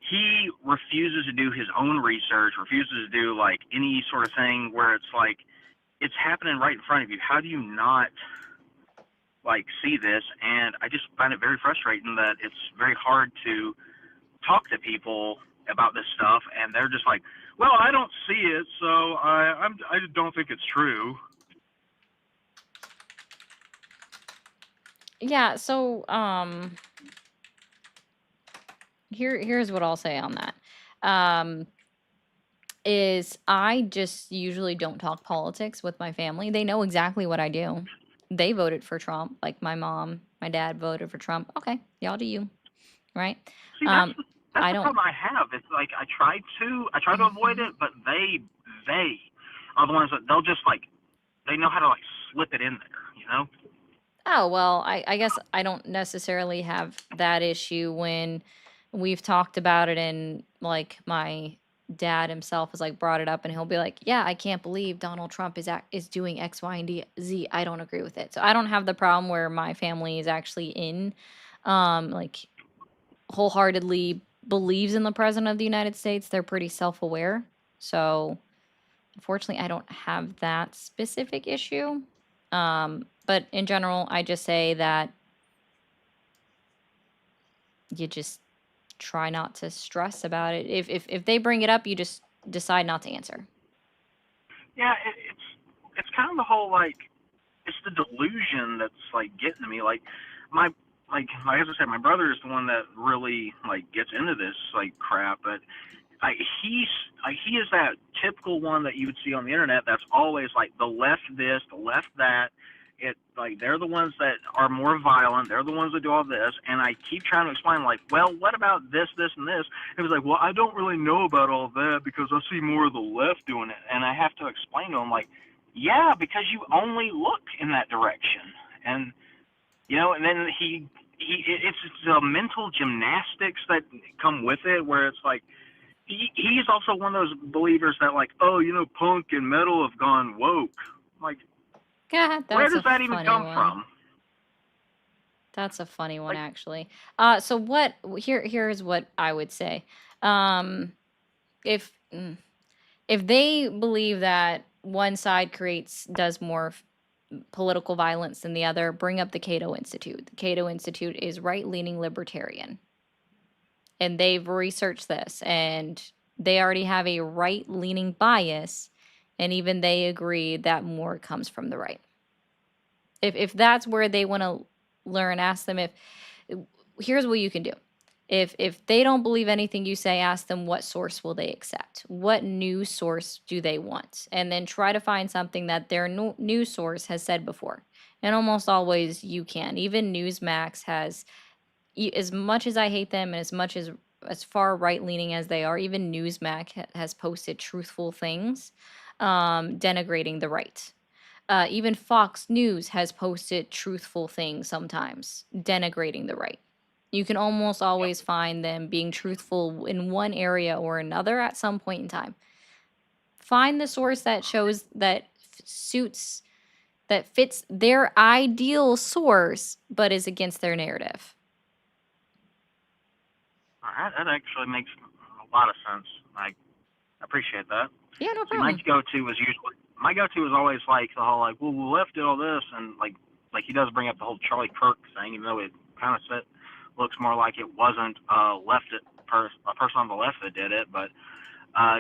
he refuses to do his own research, refuses to do like any sort of thing where it's like it's happening right in front of you. How do you not like see this? And I just find it very frustrating that it's very hard to talk to people about this stuff, and they're just like, "Well, I don't see it, so I don't think it's true." Yeah, so here's what I'll say on that. Is I just usually don't talk politics with my family. They know exactly what I do. They voted for Trump, like my mom, my dad voted for Trump. Okay, y'all do you, right? See, that's I the don't. problem I have. It's like I try to avoid it, but they are the ones that they'll just like they know how to like slip it in there, you know? Oh, well, I guess I don't necessarily have that issue when we've talked about it and like my dad himself has like brought it up and he'll be like, "Yeah, I can't believe Donald Trump is doing X, Y, and Z. I don't agree with it." So I don't have the problem where my family is actually in like wholeheartedly believes in the president of the United States. They're pretty self-aware. So unfortunately, I don't have that specific issue. But in general, I just say that you just try not to stress about it. If they bring it up, you just decide not to answer. Yeah, it's kind of the whole like it's the delusion that's like getting to me. Like my as I said, my brother is the one that really like gets into this like crap, but he is that typical one that you would see on the internet that's always like the left this, the left that. It like they're the ones that are more violent. They're the ones that do all this, and I keep trying to explain like, well, what about this, this, and this? It was like, well, I don't really know about all that because I see more of the left doing it, and I have to explain to him like, yeah, because you only look in that direction, and you know, and then it's the mental gymnastics that come with it, where it's like he's also one of those believers that like, oh, you know, punk and metal have gone woke. Like, God, where that's does a that even funny come one. from? That's a funny one, Like, actually. So what? Here's what I would say. If if they believe that one side does more political violence than the other, bring up the Cato Institute. The Cato Institute is right-leaning libertarian, and they've researched this, and they already have a right-leaning bias, and even they agree that more comes from the right. If that's where they want to learn, ask them if here's what you can do. If they don't believe anything you say, ask them what source will they accept? What news source do they want? And then try to find something that their news source has said before. And almost always you can. Even Newsmax has, as much as I hate them and as much as far right leaning as they are, even Newsmax has posted truthful things denigrating the right. Even Fox News has posted truthful things sometimes, denigrating the right. You can almost always find them being truthful in one area or another at some point in time. Find the source that shows that that fits their ideal source, but is against their narrative. all right, that actually makes a lot of sense. I appreciate that. Yeah, no See, my problem. go-to was always like the whole like, well, the left did all this, and like he does bring up the whole Charlie Kirk thing, even though it kind of looks more like it wasn't a person on the left that did it, but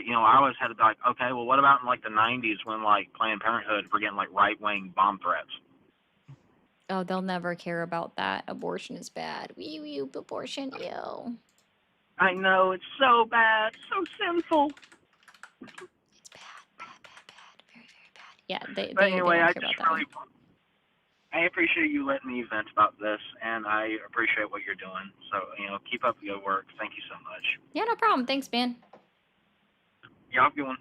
you know, I always had to be like, okay, well, what about in like the '90s when like Planned Parenthood were getting like right-wing bomb threats? Oh, they'll never care about that. Abortion is bad. Wee abortion, ew. I know, it's so bad, so sinful. It's bad. Very, very bad. Yeah, But they anyway, don't I care just about that really, one. I appreciate you letting me vent about this, and I appreciate what you're doing. So, you know, keep up the good work. Thank you so much. Yeah, no problem. Thanks, man. Y'all have a good one.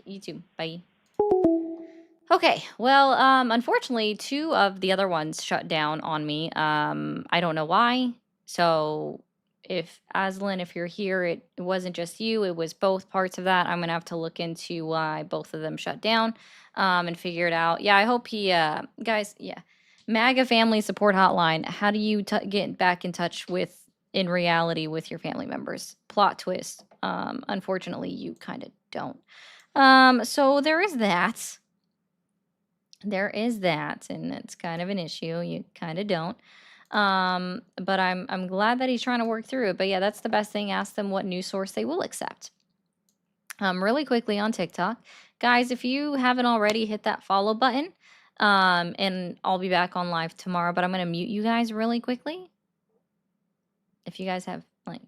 You too. Bye. Okay, well, unfortunately, two of the other ones shut down on me. I don't know why. So, if Aslan, if you're here, it wasn't just you; it was both parts of that. I'm gonna have to look into why both of them shut down, and figure it out. Yeah, I hope guys, yeah, MAGA Family Support Hotline. How do you get back in touch with in reality with your family members. Plot twist. Unfortunately, you kind of don't. So there is that. There is that, and it's kind of an issue. You kind of don't. But I'm glad that he's trying to work through it. But yeah, that's the best thing. Ask them what news source they will accept. Really quickly on TikTok, guys, if you haven't already, hit that follow button. And I'll be back on live tomorrow. But I'm gonna mute you guys really quickly. If you guys have like,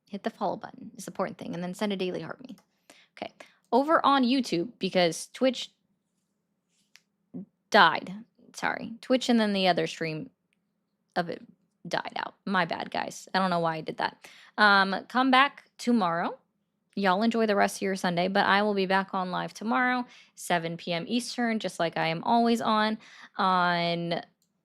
hit the follow button. It's the important thing, and then send a daily heart me. Okay, over on YouTube because Twitch died. Sorry, Twitch and then the other stream of it died out. My bad, guys. I don't know why I did that. Come back tomorrow. Y'all enjoy the rest of your Sunday, but I will be back on live tomorrow, 7 p.m. Eastern, just like I am always on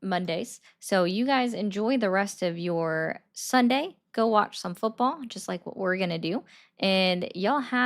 Mondays. So you guys enjoy the rest of your Sunday. Go watch some football, just like what we're going to do. And y'all have